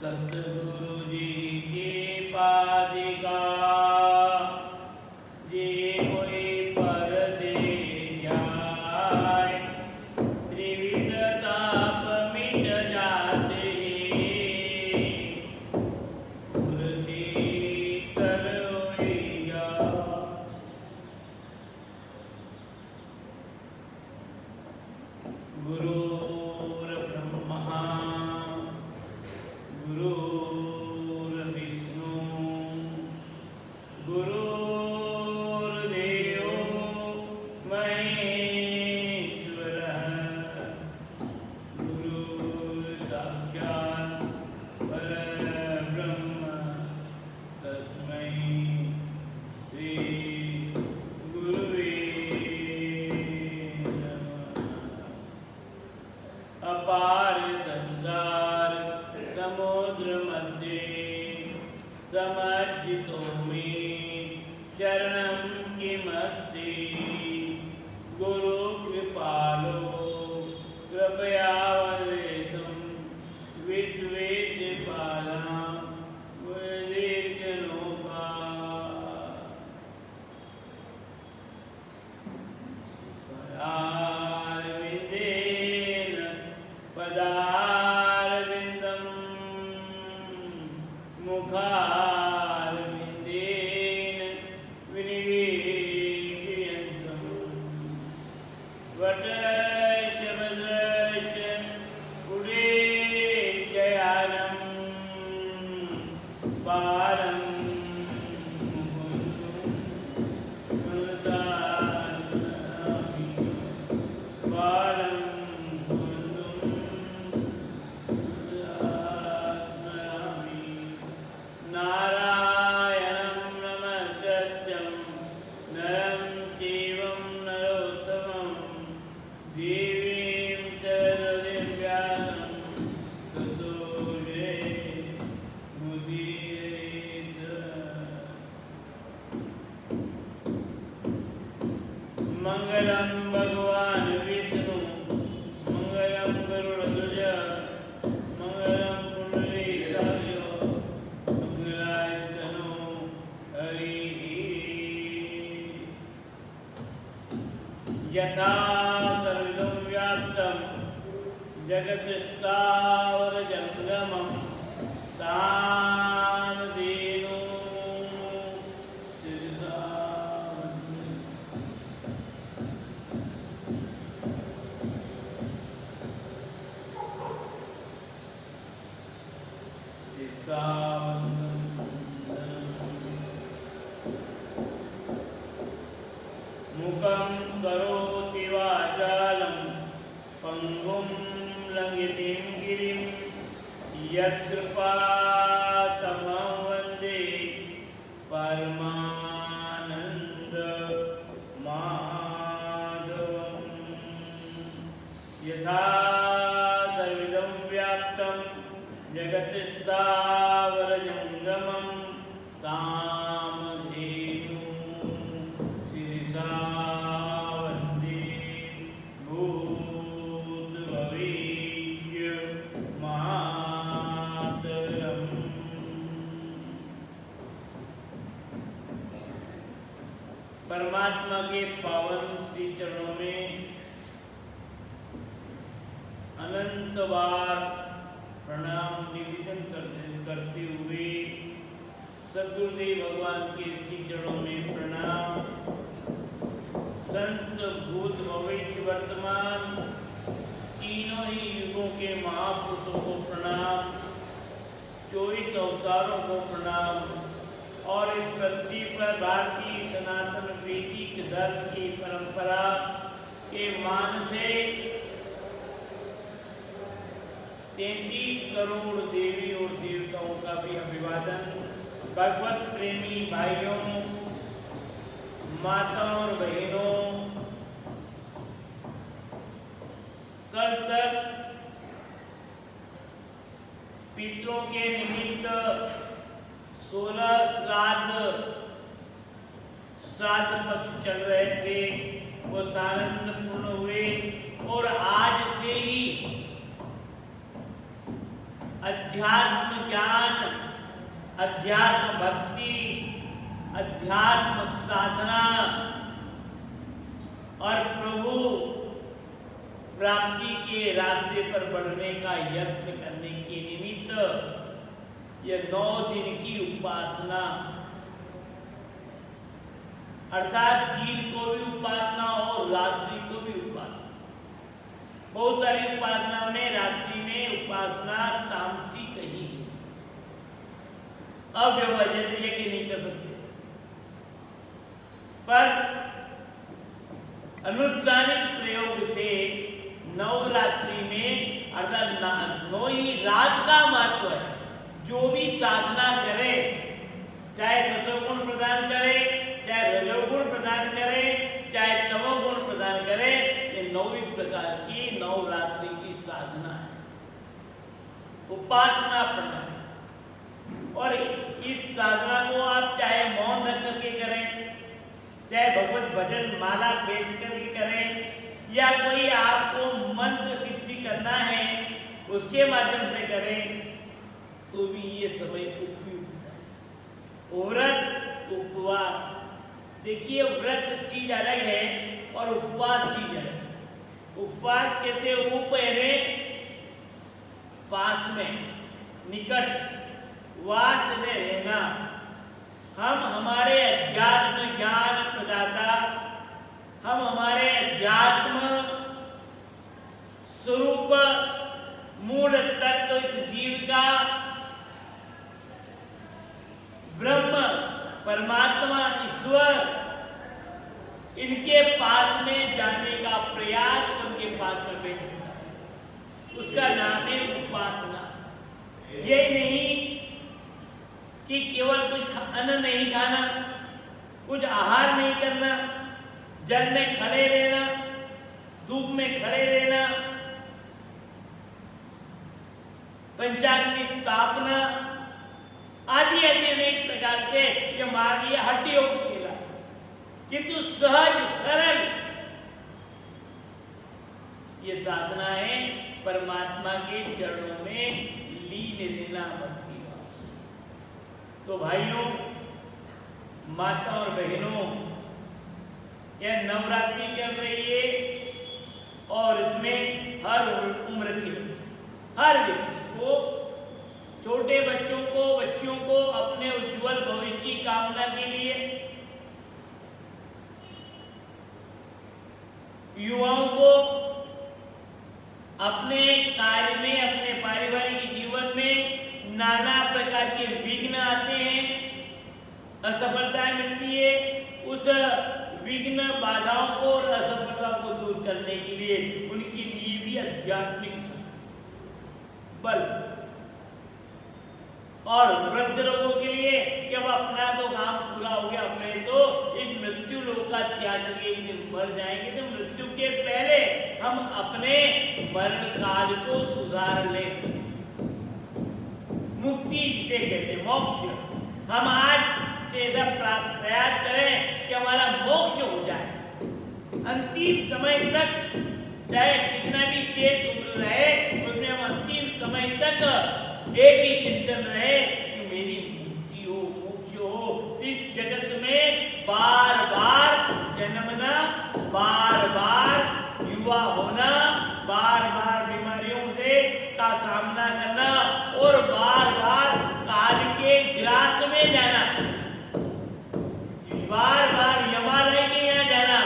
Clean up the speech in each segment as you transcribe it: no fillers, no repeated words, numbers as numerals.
सतगुरु जी की पादिका जे कोई पर दे जाए त्रिविध ताप मिट जाते गुर शीतल होई जा। गुरुर्ब्रह्मा गुरुर्विष्णु गुरुर्देवो महेश्वरः गुरुर्साक्षात् परब्रह्म तस्मै श्री गुरुवे नमः। अपार संसार समुद्र मध्य समर्जितो में शरणं किमस्ति गुरु कृपालो कृपयावलेतं विश्वेशपादां दीर्घनौका। पदारविन्देन पदारविन्दं मुखारविन्देन विनिवेशयन्तं वटश्च भद्रश्च पुरेशयानं पारं नारायणं नमस्कृत्यं नरं चैव नरोत्तमं देवीं सरस्वतीं व्यासं ततो जयमुदीरयेत्। मंगलम भगवान विष्णु मंगलम गरुड़ध्वज मंगलम पुंडरीकाक्ष मंगलाय तनो हरिः। यथा सर्वं व्याप्तं जगत्स्थावरजङ्गमं तानदेनो शिरसा मुखं करोति वाचालं पंगुं लंघितं गिरिं यत्कृपातमहं वन्दे परमानन्दमाधवम्। यथा सर्वं व्याप्तं जगत्स्थावरजङ्गमं कामधेनुं शिरसा वन्दे भूतभविष्यमातरम्। परमात्मा के पावन श्री चरणों में अनंत बार प्रणाम निवेदन करते हुए सद्गुरुदेव भगवान के श्री चरणों में प्रणाम। संत भूत भविष्य वर्तमान तीनों ही युगों के महापुरुषों को प्रणाम, 24 अवतारों को प्रणाम और इस पृथ्वी पर भारतीय सनातन वैदिक धर्म की परंपरा के मान से 33 करोड़ देवी और देवताओं का भी अभिवादन। भगवत प्रेमी भाइयों, माताओं और बहनों, कल तक पितरों के निमित्त 16 श्राद्ध पक्ष चल रहे थे, वो सानंदपूर्ण हुए और आज से ही अध्यात्म ज्ञान, अध्यात्म भक्ति, अध्यात्म साधना और प्रभु प्राप्ति के रास्ते पर बढ़ने का यत्न करने के निमित्त यह 9 दिन की उपासना, अर्थात दिन को भी उपासना और रात्रि को भी उपासना। बहुत सारी उपासना में रात्रि में उपासना तामसी कही गई, अव्यवहित है कि नहीं कर सकते, पर अनुष्ठानिक प्रयोग से नवरात्रि में अर्थात 9 ही रात का महत्व है। जो भी साधना करे, चाहे सतोगुण प्रदान करे, चाहे रजोगुण प्रदान करे, चाहे तमोगुण प्रदान करे, ये 9 प्रकार की नवरात्रि की साधना है, उपासना प्रणाली। और इस साधना को आप चाहे मौन रख करके करें, चाहे भगवत भजन माला फेंक करके करें, या कोई आपको मंत्र सिद्धि करना है उसके माध्यम से करें, तो भी ये समय उपयुक्त है। व्रत उपवास, देखिए व्रत चीज अलग है और उपवास चीज अलग है। उपवास कहते हैं उप यानी पास में, निकट, वास में रहना। हम हमारे अध्यात्म ज्ञान प्रदाता, हम हमारे अध्यात्म स्वरूप मूल तत्व इस जीव का ब्रह्म परमात्मा ईश्वर, इनके पास में जाने का प्रयास, उनके पास में बैठना, उसका नाम है उपासना। ये नहीं कि केवल कुछ अन्न नहीं खाना, कुछ आहार नहीं करना, जल में खड़े रहना, धूप में खड़े रहना, पंचाग्नि तापना आदि आदि अनेक प्रकार के ये मार्गीय हट्टी योग केला, किंतु सहज सरल ये साधना है परमात्मा के चरणों में लीन रहना, भक्ति भाव। तो भाइयों, माता और बहनों, यह नवरात्रि चल रही है और इसमें हर उम्र के बच्चे, हर व्यक्ति को, छोटे बच्चों को, बच्चियों को अपने उज्जवल भविष्य की कामना के लिए, युवाओं को अपने कार्य में, अपने पारिवारिक जीवन में नाना प्रकार के विघ्न आते हैं, असफलताएं मिलती है। उस विघ्न, बाधाओं को और असफलताओं को दूर करने के लिए उनके लिए भी आध्यात्मिक बल, और वृद्ध लोगों के लिए कि अब अपना तो काम पूरा हो गया, अपने तो इस मृत्यु लोक का त्याग करके एक दिन मर जाएंगे, तो मृत्यु के पहले हम अपने मरण काल को सुधार लें। मुक्ति जिसे कहते हैं, मोक्ष, हम आज से प्रयास करें कि हमारा मोक्ष हो जाए। अंतिम समय तक चाहे कितना भी शेष उम्र रहे, उसमें हम अंतिम समय तक एक ही चिंतन रहे कि मेरी मुक्ति हो, मोक्ष हो। इस जगत में बार बार जन्मना, बार बार युवा होना, बार बार बीमारियों से का सामना करना और बार बार काल के ग्रास में जाना, बार बार यमालय के यहाँ जाना,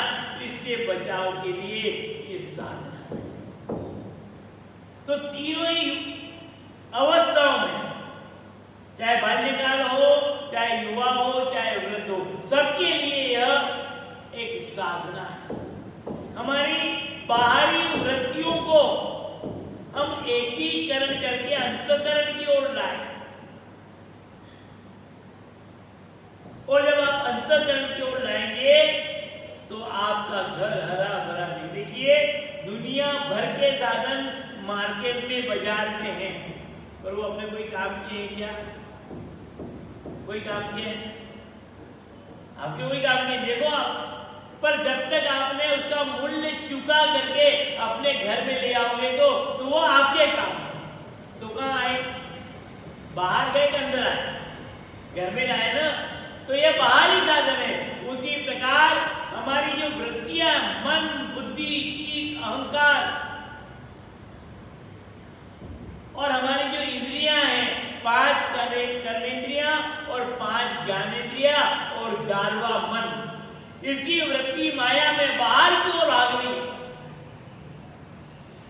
इससे बचाव के लिए ये साधना है। तो तीनों ही अवस्थाओं में, चाहे बाल्यकाल हो, चाहे युवा हो, चाहे वृद्ध हो, सबके लिए यह एक साधना है। हमारी बाहरी वृत्तियों को हम एकीकरण करके अंतःकरण की ओर लाएं, और जब आप अंतःकरण की ओर लाएंगे तो आपका घर हरा भरा नहीं। देखिए, दुनिया भर के साधन मार्केट में, बाजार में हैं, पर वो अपने कोई काम किए हैं क्या? कोई काम किए हैं? आपके कोई काम नहीं, देखो आप। पर जब तक आपने उसका मूल्य चुका करके अपने घर में ले आओगे तो वो आपके काम है। तो कहाँ आए? बाहर गए कि अंदर आए? घर में आए ना, तो ये बाहरी साधन है। उसी प्रकार हमारी जो वृत्तियां, मन, बुद्धि, चित्त, अहंकार और हमारी जो इंद्रियां हैं, 5 कर्मेंद्रियां और 5 ज्ञानेंद्रियां और 11वां मन, इसकी वृत्ति माया में बाहर की ओर भाग रही।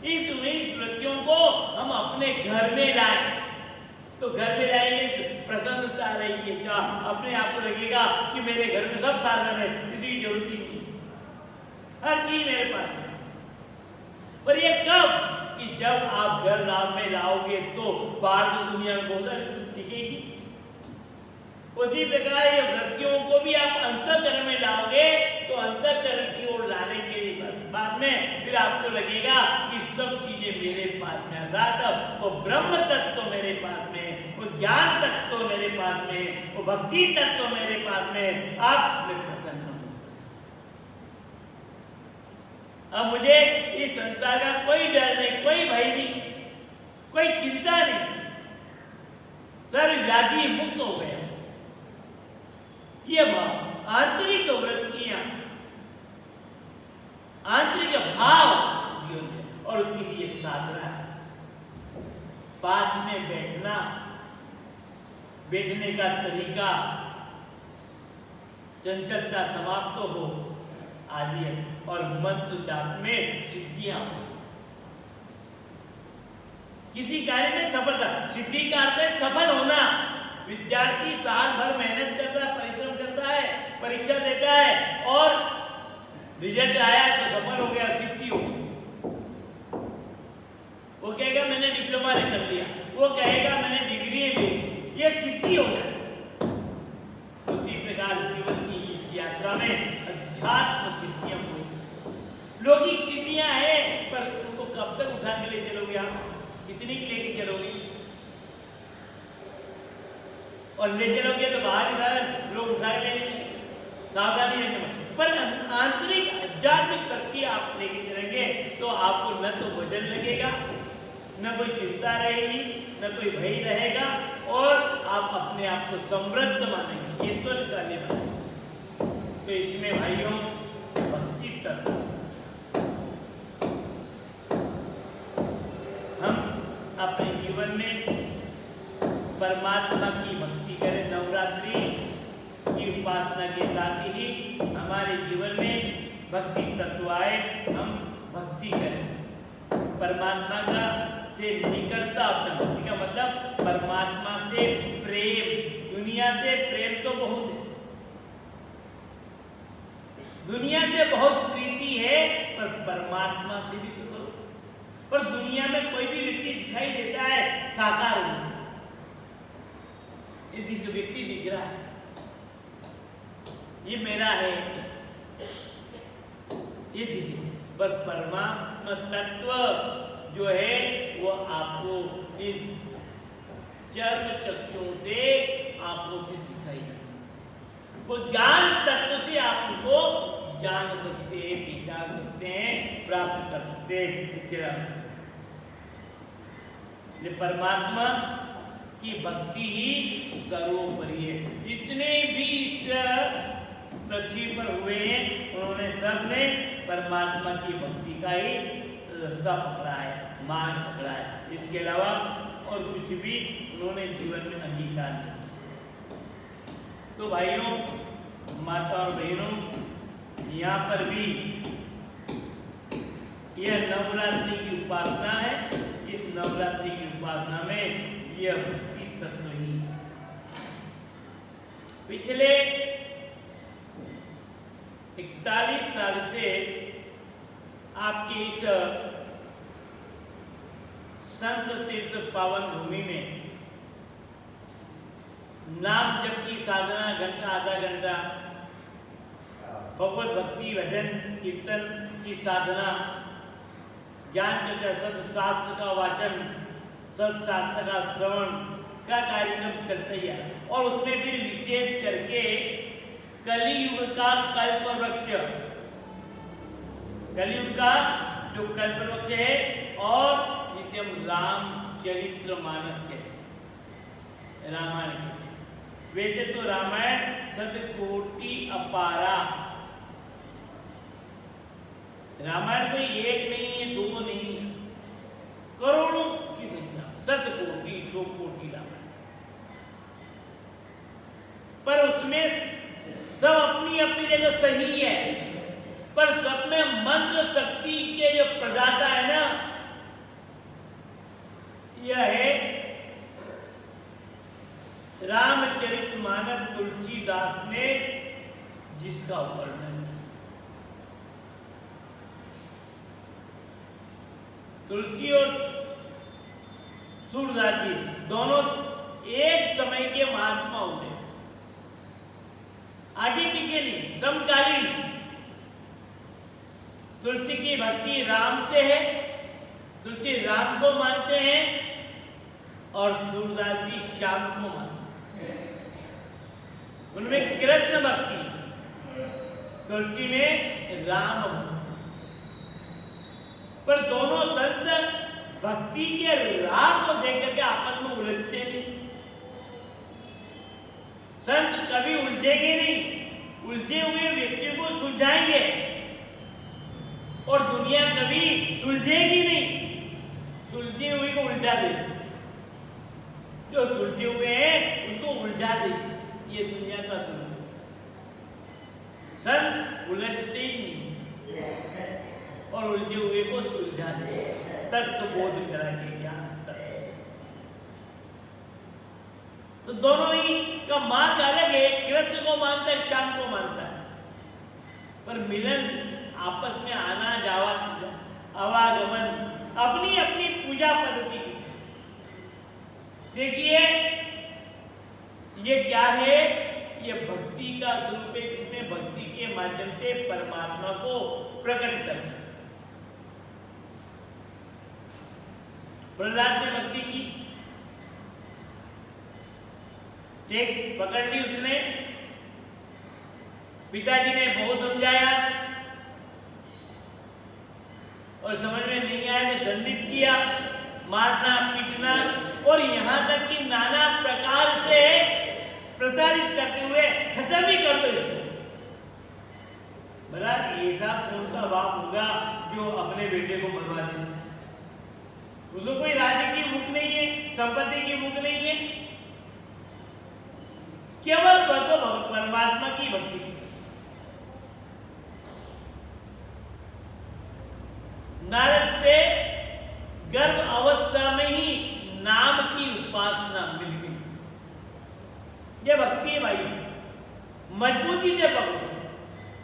इस वृत्तियों को हम अपने घर में लाए, तो घर में लाएंगे प्रसन्नता रहेगी। क्या अपने आप को लगेगा कि मेरे घर में सब साधन है, किसी की जरूरत ही नहीं, हर चीज मेरे पास है। पर ये कब? कि जब आप घर में लाओगे तो बाहर की दुनिया में बहुत सारी दिखेगी। उसी प्रकार ये वृत्तियों को भी आप अंतःकरण में लाओगे, तो अंतःकरण की ओर लाने के बाद में फिर आपको लगेगा कि सब चीजें मेरे पास में, अर्थात वो ब्रह्म तत्व मेरे पास में, वो ज्ञान तत्व मेरे पास में, वो भक्ति तत्व मेरे पास में। आप मैं प्रसन्न हूं। अब मुझे इस संसार का कोई डर नहीं, कोई भय नहीं, कोई चिंता नहीं, सर्व व्याधि मुक्त हो गया। ये भाव, आंतरिक वृत्तियां, आंतरिक भाव जीवन में, और उसके लिए साधना है। पास में बैठना, बैठने का तरीका, चंचलता समाप्त हो आदि, और मंत्र जाप में सिद्धियां हो। किसी कार्य में सफलता, सिद्धि का अर्थ है सफल होना। विद्यार्थी साल भर मेहनत करता है, परिश्रम करता है, परीक्षा देता है और रिजल्ट आया तो सफल हो गया, सिद्धि हो गई। वो कहेगा मैंने डिप्लोमा कर लिया, वो कहेगा मैंने डिग्री ले ली, ये सिद्धि हो गया। उसी प्रकार जीवन की इस यात्रा में अध्यात्म सिद्धियां हो, लौकिक सिद्धियां हैं, पर उनको कब तक उठा के ले चलोगे आप? कितनी लेके चलोगे? और ले चलोगे तो बाहर ही सारे लोग उठा के ले, सावधानी रखना। पर आंतरिक आध्यात्मिक शक्ति आप लेके चलेंगे तो आपको न तो वजन लगेगा, न कोई चिंता रहेगी, न कोई भय रहेगा, और आप अपने आप को समृद्ध मानेंगे, ईश्वरशाली मानेंगे। तो इसमें भाइयों भक्ति तत्व, हम अपने जीवन में परमात्मा की भक्ति करें। नवरात्रि की उपासना के साथ ही हमारे जीवन में भक्ति तत्व आए, हम भक्ति करें। परमात्मा का से निकटता, अपना भक्ति का मतलब परमात्मा से प्रेम। दुनिया से प्रेम तो बहुत है, दुनिया से बहुत प्रीति है, पर परमात्मा से भी तो करो। पर दुनिया में कोई भी व्यक्ति दिखाई देता है साकार रूप, ये व्यक्ति दिख रहा है, ये मेरा है, ये दिखे, पर परमात्मा तत्व जो है वो आपको इस चर्म चक्षुओं से, आंखों से दिखाई नहीं। वो ज्ञान तत्व से आप उनको जान सकते हैं, पहचान सकते हैं, प्राप्त कर सकते हैं। इसके अलावा परमात्मा की भक्ति ही सर्वोपरि है। जितने भी ईश्वर पृथ्वी पर हुए हैं, उन्होंने सबने परमात्मा की भक्ति का ही रास्ता पकड़ा है, मार्ग पकड़ा है। इसके अलावा और कुछ भी उन्होंने जीवन में अंगीकार नहीं। तो भाइयों, माता और बहनों, यहाँ पर भी यह नवरात्रि की उपासना है। इस नवरात्रि की उपासना में यह भक्ति तत्व ही है। पिछले 41 साल से आपकी इस संत तीर्थ पावन भूमि में नाम जप की साधना, घंटा आधा घंटा भगवत भक्ति, भजन, कीर्तन की साधना, ज्ञान चर्चा, सत्शास्त्र का वाचन, सत्शास्त्र का श्रवण का कार्यक्रम चलता ही है। और उसमें फिर विशेष करके कलियुग का कल्प वृक्ष, कलियुग का जो कल्प वृक्ष है, और जिसे हम रामचरित्र मानस कहते हैं, रामायण कहते हैं। वैसे तो रामायण शतकोटि अपारा, रामायण कोई एक नहीं है, दो नहीं है, करोड़ों की संख्या, शतकोटि, 100 कोटि रामायण। पर उसमें सब अपनी अपनी जगह सही है, पर सब में मंत्र शक्ति के जो प्रदाता है ना, यह है रामचरितमानस तुलसीदास ने जिसका वर्णन किया। तुलसी और सूरदास जी दोनों एक समय के महात्मा होते हैं, आगे पीछे नहीं, समकालीन। तुलसी की भक्ति राम से है, तुलसी राम को मानते हैं और सूरदास जी श्याम को मानते हैं। उनमें कृष्ण भक्ति, तुलसी में राम भक्ति। पर दोनों संत भक्ति के राह को देख करके आपस में उलझते नहीं। संत कभी उलझेंगे नहीं, उलझे हुए व्यक्ति को सुलझाएंगे, और दुनिया कभी सुलझेगी नहीं, सुलझे हुए को उलझा देगी। जो सुलझे हुए हैं उसको उलझा देगी, ये दुनिया का स्वरूप। संत उलझते ही नहीं और उलझे हुए को सुलझा दे, तत्व बोध करा के ज्ञान तत्व। तो दोनों ही का मार्ग अलग है, कृष्ण को मानता है, श्याम को मानता है, पर मिलन, आपस में आना जावा, आवागमन, अपनी अपनी पूजा पद्धति। देखिए ये क्या है, ये भक्ति का स्वरूप है, जिसमें भक्ति के माध्यम से परमात्मा को प्रकट करना। प्रहलाद ने भक्ति की, टेक पकड़ ली उसने, पिताजी ने बहुत समझाया और समझ में नहीं आया तो दंडित किया, मारना पीटना, और यहां तक कि नाना प्रकार से प्रताड़ित करते हुए खत्म ही कर दो इसको। भला ऐसा कौन सा बाप होगा जो अपने बेटे को मरवा दे? उसको कोई राज्य की भूख नहीं है, संपत्ति की भूख नहीं है, केवल परमात्मा की भक्ति। नारद से गर्भ अवस्था में ही नाम की उपासना मिल गई। ये भक्ति है भाई, मजबूती से पकड़ो।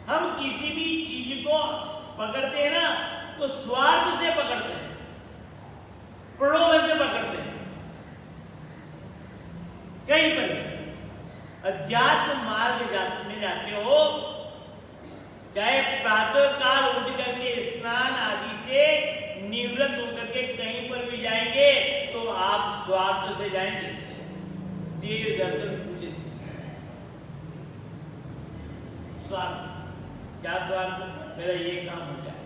हम किसी भी चीज को पकड़ते हैं ना तो स्वार्थ से पकड़ते हैं, प्रलोभन से पकड़ते हैं। कहीं पर अध्यात्म मार्ग में जाते हो, चाहे प्रातः काल उठ करके स्नान आदि से निवृत्त होकर के कहीं पर भी जाएंगे तो आप स्वार्थ से जाएंगे, देव दर्शन पूजन। स्वार्थ, क्या स्वार्थ? मेरा ये काम हो जाए,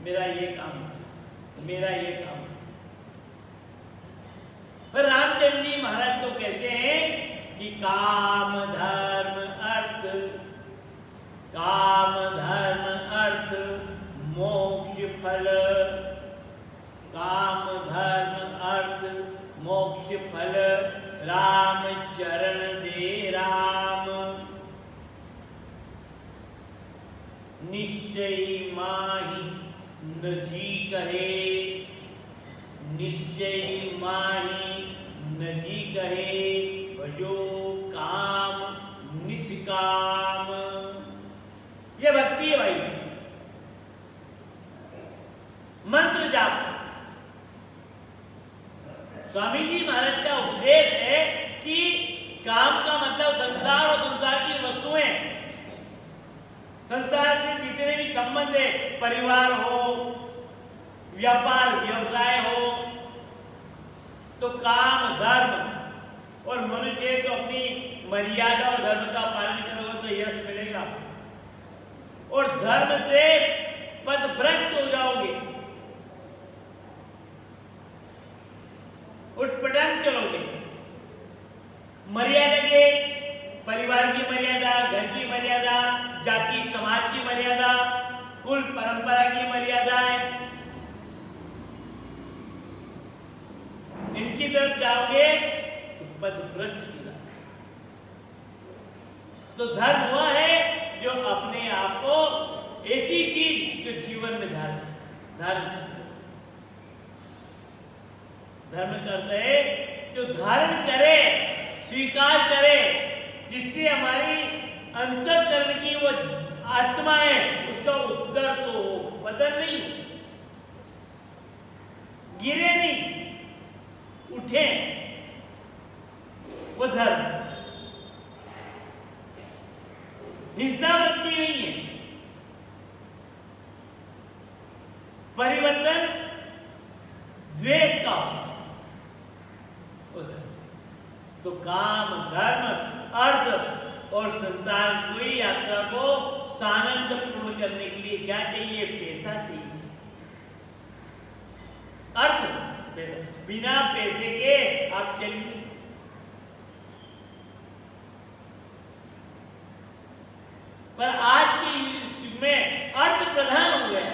मेरा ये काम हो जाए, मेरा ये काम हो जाए। पर रामचंद्र जी महाराज तो कहते हैं कि काम धर्म अर्थ, काम धर्म अर्थ मोक्ष फल, काम धर्म अर्थ मोक्ष फल, राम चरण दे राम, निश्चय माहि न जी कहे, निश्चय माहि न जी कहे, भजो काम निष्काम। ये भक्ति है भाई, मंत्र जाप। स्वामी जी महाराज का उपदेश है कि काम का मतलब संसार और संसार की वस्तुएं, संसार के जितने भी संबंध है, परिवार हो, व्यापार व्यवसाय हो, तो काम धर्म, और मनुष्य तो अपनी मर्यादा और धर्म का पालन करोगे तो यश मिलेगा, और धर्म से पथभ्रष्ट हो जाओगे, उटपटांग चलोगे। मर्यादा के परिवार की मर्यादा, घर की मर्यादा, जाति समाज की मर्यादा, कुल परंपरा की मर्यादाएं, इनकी तरफ जाओगे तो पथभ्रष्ट की राह। तो धर्म वह है जो अपने आप को ऐसी चीज जो जीवन में धारण धर्म करते है जो धारण करे, स्वीकार करे, जिससे हमारी अंतःकरण की वो आत्मा है उसका उद्धार तो हो, बदल नहीं, गिरे नहीं, उठे, वो धर्म। हिंसा वृत्ति नहीं है, परिवर्तन द्वेष का उधर। तो काम, धर्म, अर्थ और संसार की यात्रा को सानंद पूर्ण करने के लिए क्या चाहिए? पैसा चाहिए, अर्थ। बिना पैसे के आप चल नहीं। पर आज के युग में अर्थ प्रधान हो गया।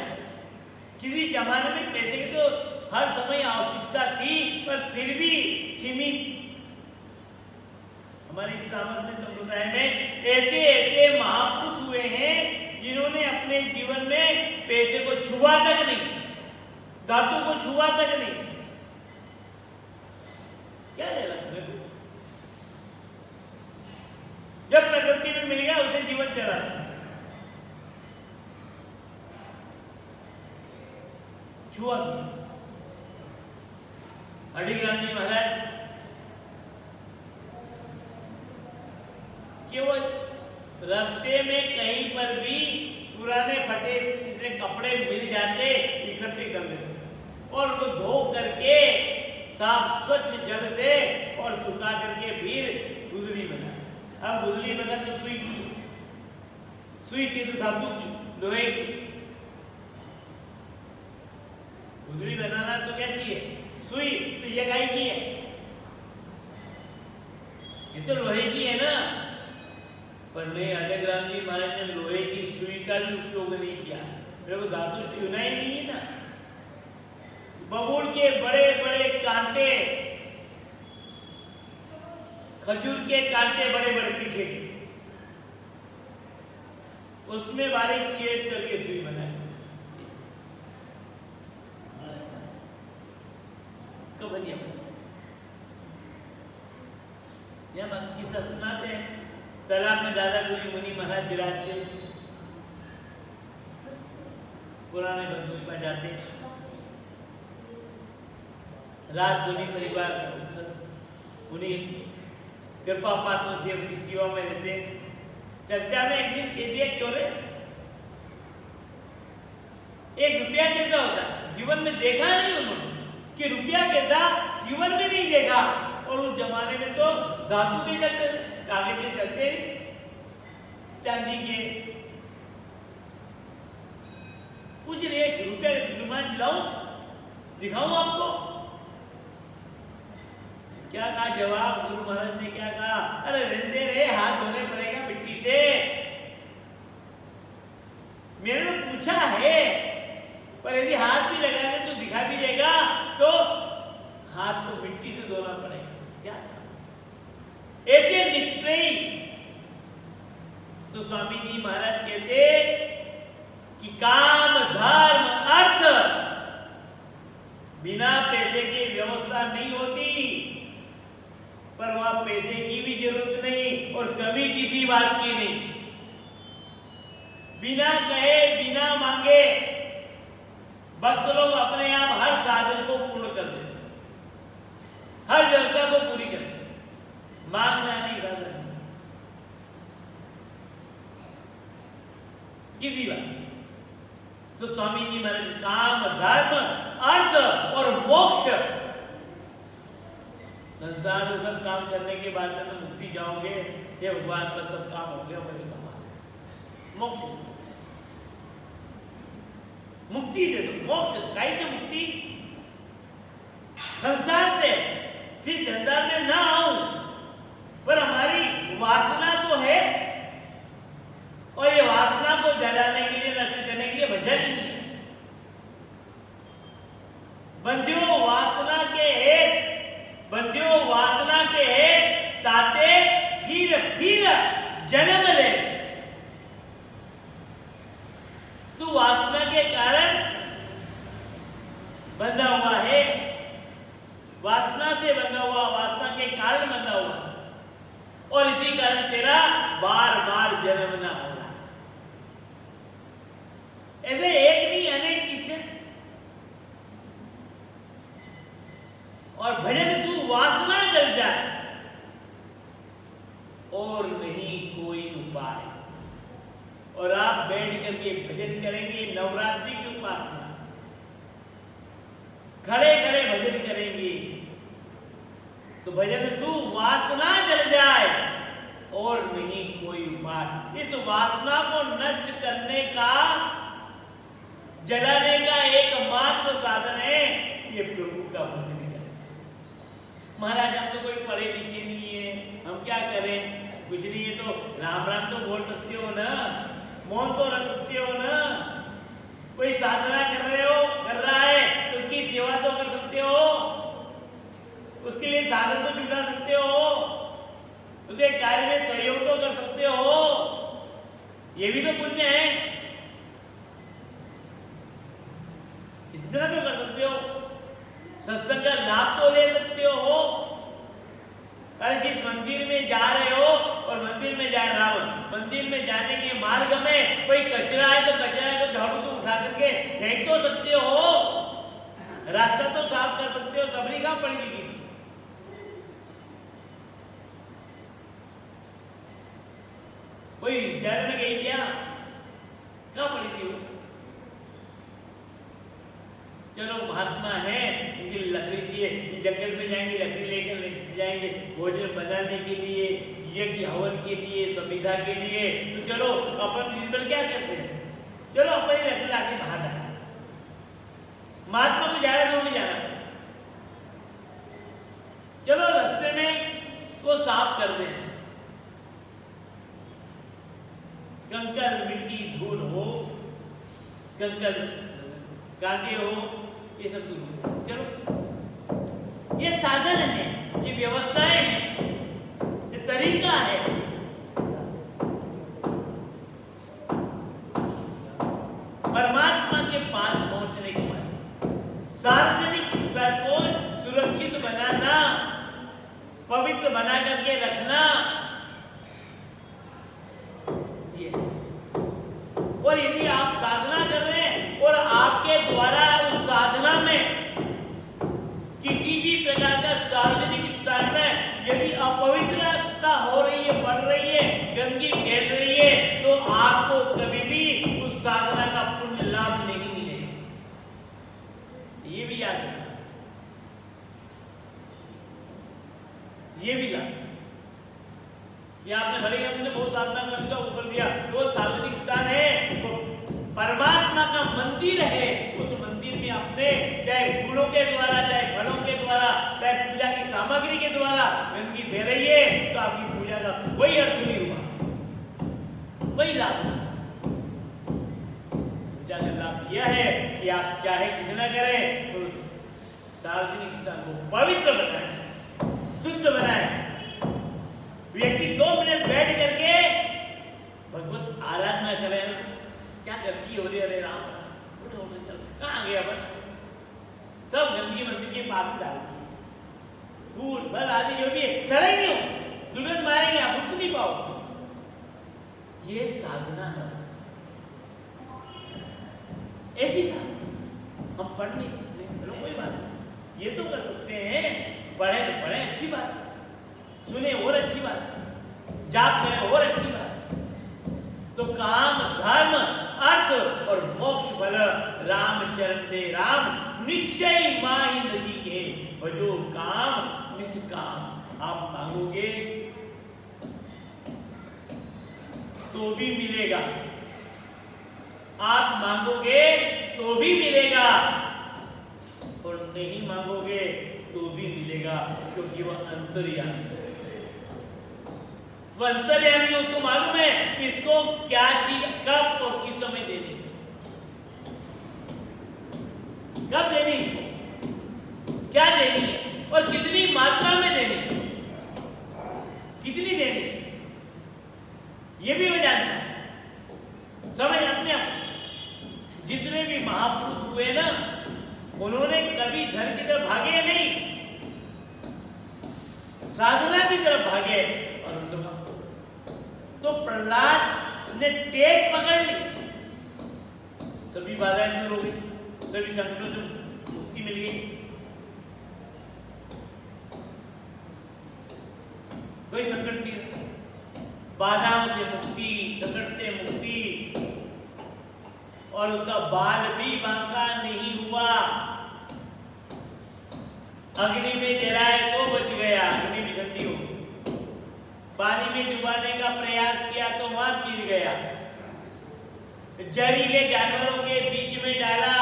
किसी जमाने में पैसे की तो हर समय आवश्यकता थी, पर फिर भी सीमित। हमारे सामर्थ्य संप्रदाय में ऐसे ऐसे महापुरुष हुए हैं जिन्होंने अपने जीवन में पैसे को छुआ तक नहीं, धातु को छुआ तक नहीं। क्या लेना मेरे को? जब प्रकृति में मिल गया उसे जीवन चला। छुआ हरिग्राम जी महाराज कि वो रास्ते में कहीं पर भी पुराने फटे चिरे कपड़े मिल जाते, इकट्ठे कर लेते और उनको धो करके साफ स्वच्छ जल से और सुखा करके फिर गुदली बना। अब गुदली बना तो सुई की, सुई थी तो धातु की, लोहे की। गुदली बनाना तो क्या चाहिए? सुई। तो ये गाय की है, ये तो लोहे की है ना। पर नहीं, हरिग्राम जी महाराज ने लोहे की सुई का भी उपयोग नहीं किया। फिर वो धातु छूना ही नहीं है ना। बबूल के बड़े बड़े कांटे, खजूर के कांटे बड़े बड़े पीछे, उसमें बारीक छेद करके सुई बनाई। कबनिया यहाँ किस्सा सुनाते हैं। तालाब में दादा गुरु मुनि महाराज विराजते, पुराने बंधु के पास जाते। राज सोनी परिवार उन्हीं कृपा पात्र थे, उनकी सेवा में रहते। चर्चा में एक दिन कह दिया, क्यों रे 1 रुपया कैसा होता? जीवन में देखा नहीं उन्होंने कि रुपया कैसा, जीवन में नहीं देखा। और उस जमाने में तो धातु के चलते, कागज के चलते, चांदी के। पूछ रहे 1 रुपया का दिलाऊं, दिखाऊं आपको? क्या कहा जवाब? गुरु महाराज ने क्या कहा? अरे रहते रहे, हाथ धोने पड़ेगा मिट्टी से। मैंने पूछा है, पर यदि हाथ भी लगा दे तो दिखा भी देगा, तो हाथ को मिट्टी से धोना पड़ेगा। क्या ऐसे निष्प्रेयी? तो स्वामी जी महाराज कहते कि काम, धर्म, अर्थ बिना पैसे की व्यवस्था नहीं होती। पर वहां पैसे की भी जरूरत नहीं और कभी किसी बात की नहीं। बिना कहे, बिना मांगे भक्त लोग अपने आप हर साधन को पूर्ण कर देते, हर व्यवस्था को पूरी कर देते। मांगना नहीं, साधन किसी बात। तो स्वामी जी महाराज काम, धर्म, अर्थ और मोक्ष, संसार में सब काम करने के बाद में तो मुक्ति जाओगे, ये भगवान का सब काम हो गया, मेरे समान मोक्ष, मुक्ति दे दो। मोक्ष काहे की मुक्ति? संसार से फिर संसार में ना आऊं, पर ताते फिर जन्म ले। तू वासना के कारण बंधा हुआ है, वासना से बंधा हुआ, वासना के कारण बंधा हुआ, और इसी कारण तेरा बार बार जन्म ना हो रहा। ऐसे एक नहीं अनेक किस्से। और भजन सु वासना जल जाए और नहीं कोई उपाय। और आप बैठ करके भजन करेंगे, नवरात्रि की उपासना, खड़े खड़े भजन करेंगे तो भजन सु वासना जल जाए और नहीं कोई उपाय। इस वासना को नष्ट करने का, जलाने का एकमात्र साधन है ये प्रभु का भजन करें। महाराज हम तो कोई पढ़े लिखे नहीं है, हम क्या करें? कुछ नहीं है तो राम राम तो बोल सकते हो ना, मौन तो रख सकते हो ना। कोई साधना कर रहे हो, कर रहा है तो उसकी सेवा तो कर सकते हो, उसके लिए साधन तो जुटा सकते हो, उसे कार्य में सहयोग तो कर सकते हो। ये भी तो पुण्य है, इतना तो कर सकते हो। सत्संग का लाभ तो ले सकते हो। अरे जिस मंदिर में जा रहे हो और मंदिर में जा रहा हो, मंदिर में जाने के मार्ग में कोई कचरा है तो कचरा को झाड़ू तो उठा करके फेंक तो सकते हो, रास्ता तो साफ कर सकते हो। सबरी कहां पड़ी लिखी? कोई विद्यालय में गई क्या? कहां पड़ी थी वो? चलो महात्मा है, इनकी लकड़ी चाहिए, जंगल में जाएंगे, लकड़ी लेकर जाएंगे भोजन बनाने के लिए, यज्ञ हवन के लिए, संविधा के लिए। तो चलो अपन दिन भर क्या करते हैं? चलो अपन ही लकड़ी लाके बाहर आए। महात्मा को ज्यादा दूर नहीं जाना, चलो रास्ते में को साफ कर दें, कंकड़ मिट्टी धूल हो, कंकड़ कांटे हो, ये सब दूर। चलो ये साधन है, ये व्यवस्थाएं हैं, ये तरीका है। परमात्मा के पास पहुंचने के बाद सार्वजनिक स्थल को सुरक्षित बनाना, पवित्र बना करके रखना, ये। और यदि आप साधना कर रहे हैं और आपके द्वारा उस साधना में किसी भी प्रकार का सार्वजनिक स्थान में यदि अपवित्रता हो रही है, बढ़ रही है, गंदगी फैल रही है, तो आपको कभी भी उस साधना का पुण्य लाभ नहीं मिलेगा। ये भी याद रखना, ये भी याद कि आपने भले ही हमने बहुत साधना कर दिया, ऊपर दिया, तो सार्वजनिक स्थान है, तो परमात्मा का मंदिर है। उस मंदिर में अपने चाहे फूलों के द्वारा, चाहे फलों के द्वारा, चाहे पूजा की सामग्री के द्वारा गंदगी फैलाइए तो आपकी पूजा का कोई अर्थ नहीं हुआ, कोई लाभ नहीं। पूजा का लाभ यह है कि आप चाहे कुछ न करें तो सार्वजनिक स्थान को पवित्र बनाए, शुद्ध बनाए। व्यक्ति 2 मिनट बैठ करके भगवत आराधना करें। क्या गंदगी हो रही है? अरे राम उठो उठो, चल कहाँ गया बस, सब गंदगी मंदिर के पास डाल दी, फूल बस आदि जो भी है सड़े नहीं हो, दुर्गंध मारेंगे, आप रुक नहीं पाओ। ये साधना न, ऐसी साधना हम पढ़ नहीं सकते। चलो कोई बात नहीं, ये तो कर सकते हैं, पढ़े तो पढ़े, अच्छी बात, सुने और अच्छी बात, जाप करें और अच्छी बात। तो काम धर्म अर्थ और मोक्ष फल रामचरण दे राम, निश्चय माही नदी के। और जो काम निष्काम आप मांगोगे तो भी मिलेगा, आप मांगोगे तो भी मिलेगा, और नहीं मांगोगे तो भी मिलेगा, क्योंकि वह अंतर्यामी है। वो अंतर्यामी, उसको मालूम है किसको क्या चीज कब और किस समय देनी, कब देनी, इसको क्या देनी है और कितनी मात्रा में देनी है। हुए ना, उन्होंने कभी धन की तरफ भागे नहीं, साधना की तरफ भागे। और तो प्रहलाद ने टेक पकड़ ली, सभी बाधाएं दूर हो गई, सभी संकटों से मुक्ति मिल गई, कोई संकट नहीं, बाधाओं से मुक्ति, संकट से मुक्ति, और उसका बाल भी बांका नहीं हुआ। अग्नि में जलाए तो बच गया, अग्नि भी ठंडी हो गई, पानी में डुबाने का प्रयास किया तो वहां गिर गया, जहरीले जानवरों के बीच में डाला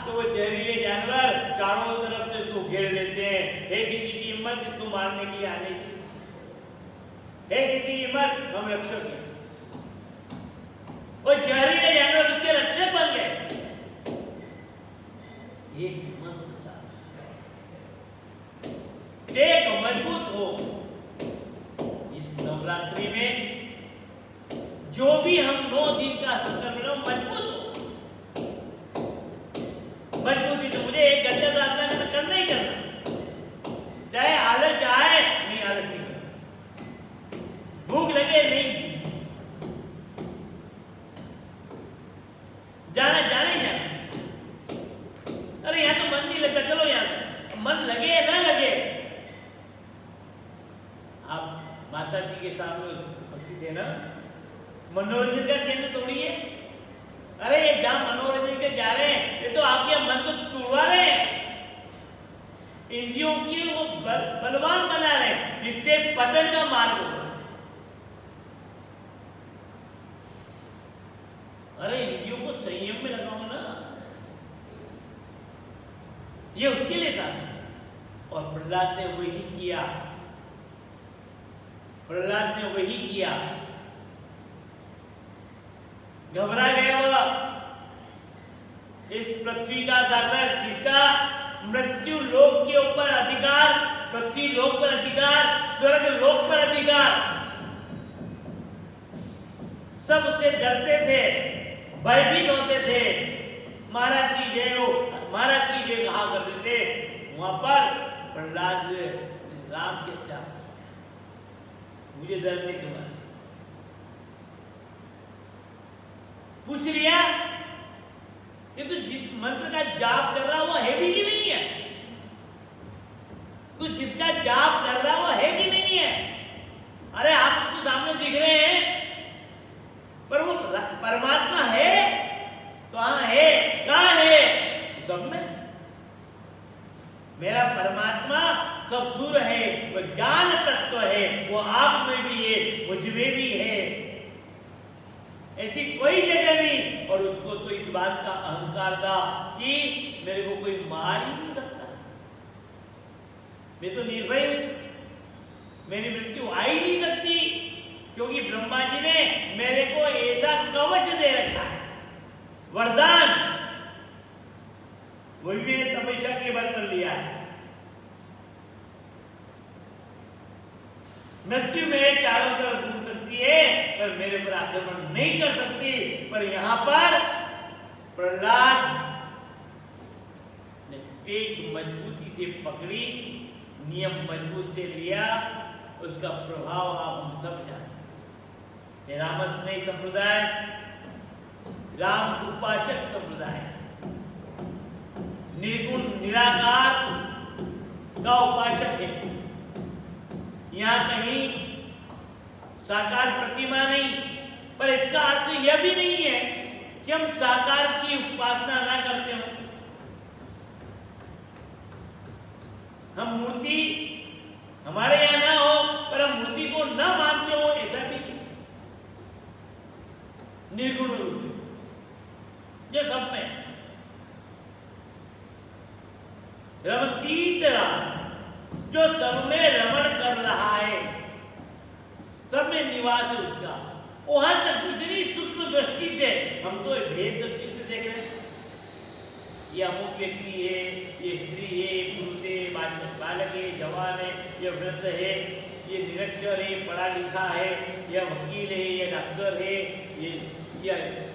तो वो जहरीले जानवर चारों तरफ से उसको घेर लेते हैं। हे किसी की हिम्मत इसको मारने के लिए आने की, हे किसी की हिम्मत, हम रक्षक हैं। वो जहरीले जानवर उसके रक्षक बन गए। एक टेक मजबूत हो। इस नवरात्रि में जो भी हम 9 दिन का संकल्प लो, मजबूत हो। मजबूती तो मुझे 1 घंटे साधना करना ही करना, चाहे आलस आए, नहीं आलस नहीं करना, भूख लगे नहीं, जाना जाना ही जाना। अरे यहाँ तो मन नहीं लगता, चलो यहाँ, मन लगे या ना लगे। आप माता जी के सामने उपस्थित है ना, मनोरंजन का केंद्र थोड़ी है। अरे ये जहां मनोरंजन के जा रहे हैं, ये तो आपके मन को तुड़वा रहे हैं, इंद्रियों की वो बलवान बना रहे हैं, जिससे पतन का मार्ग होगा। अरे इंद्रियों को संयम में लगाओ ना, ये उसके लिए था। और प्रहलाद ने वही किया, प्रहलाद ने वही किया। घबरा गया वो, इस पृथ्वी का शासक, जिसका मृत्यु लोक के ऊपर अधिकार, पृथ्वी लोक पर अधिकार, स्वर्ग लोक पर अधिकार, सब उससे डरते थे, भयभीत होते थे। महाराज की जय हो, महाराज की जय कहा करते थे। वहां पर प्रहलाद राम के जाप, मुझे डर नहीं तुम्हारा, पूछ लिया कि तू जिस मंत्र का जाप कर रहा वो है भी कि नहीं है, तू जिसका जाप कर रहा वो है कि नहीं है। अरे आप तो सामने दिख रहे हैं, पर वो परमात्मा है तो हाँ है, कहाँ है? सब में। मेरा परमात्मा सब दूर है, वो ज्ञान तत्व है, वो आप में भी है, मुझ में भी है, ऐसी कोई जगह नहीं। और उसको तो इस बात का अहंकार था कि मेरे को कोई मार ही नहीं सकता, मैं तो निर्भय हूं, मेरी मृत्यु आ ही नहीं सकती, क्योंकि ब्रह्मा जी ने मेरे को ऐसा कवच दे रखा है, वरदान, वो भी मैंने तपस्या के बल पर लिया है। मृत्यु मेरे चारों तरफ घूम सकती है, पर मेरे पर आक्रमण नहीं कर सकती। पर यहां पर प्रहलाद ने टेक मजबूती से पकड़ी, नियम मजबूत से लिया, उसका प्रभाव आप हम सब जानते। रामस्नेही संप्रदाय, राम उपासक संप्रदाय, निर्गुण निराकार का उपासक है। यहाँ कहीं साकार प्रतिमा नहीं, पर इसका अर्थ यह भी नहीं है कि हम साकार की उपासना ना करते हो। हम मूर्ति हमारे यहाँ ना हो, पर हम मूर्ति को ना मानते हो, ऐसा भी नहीं। निर्गुण रूप जो सब में रमतीत राम, जो सब में रमण कर रहा है, सब में निवास है उसका। वहां तक इतनी सूक्ष्म दृष्टि से, हम तो भेद दृष्टि से देख रहे हैं, ये अमुक व्यक्ति है, ये स्त्री है, पुरुष है, बालक है, जवान है, ये वृद्ध है, ये निरक्षर है, पढ़ा लिखा है, यह वकील है, ये डॉक्टर है, ये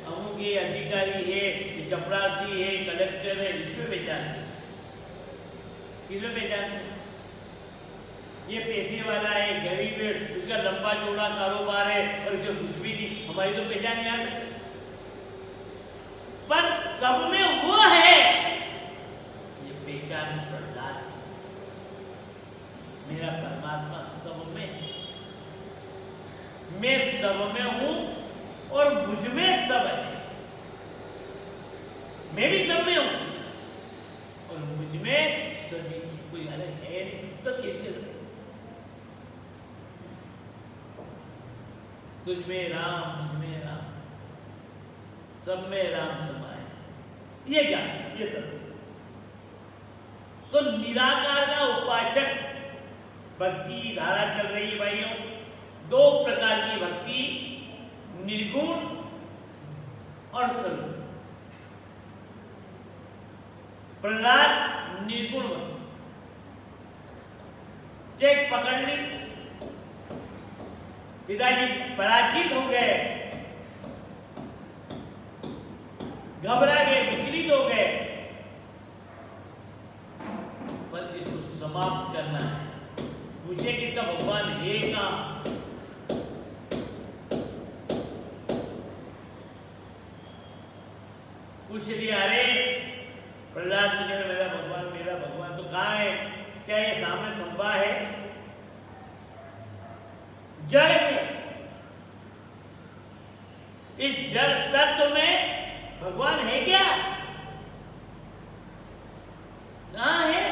अमुक है, अधिकारी है, ये चपरासी है, कलेक्टर है, इसमें पहचानते, किसमें पहचानते? ये पैसे वाला है, गरीब है, उसका लंबा चौड़ा कारोबार है और उसे कुछ भी नहीं, हमारी तो पहचान यहाँ पे। पर सब में वो है, ये पहचान प्रहलाद, मेरा परमात्मा सब में, मैं सब में हूं और मुझ में सब है, मैं भी सब में हूं और मुझ में सभी, कोई अलग है नहीं, तो कैसे रहे? तुझ में राम, मुझ में राम, सब में राम समाए, ये क्या, ये तो निराकार का उपासक भक्ति की धारा चल रही है भाइयों। दो प्रकार की भक्ति, निर्गुण और सगुण। प्रहलाद निर्गुण भक्ति, चेक पकड़ ली, पिताजी पराजित हो गए, घबरा गए, विचलित हो गए, पर इसको समाप्त करना है। पूछे कि इसका भगवान है कहां? पूछ लिया, अरे प्रहलाद तुझे मेरा भगवान तो कहां है? क्या ये सामने खंबा है? जड़ है, इस जड़ तत्व में भगवान है क्या? कहां है?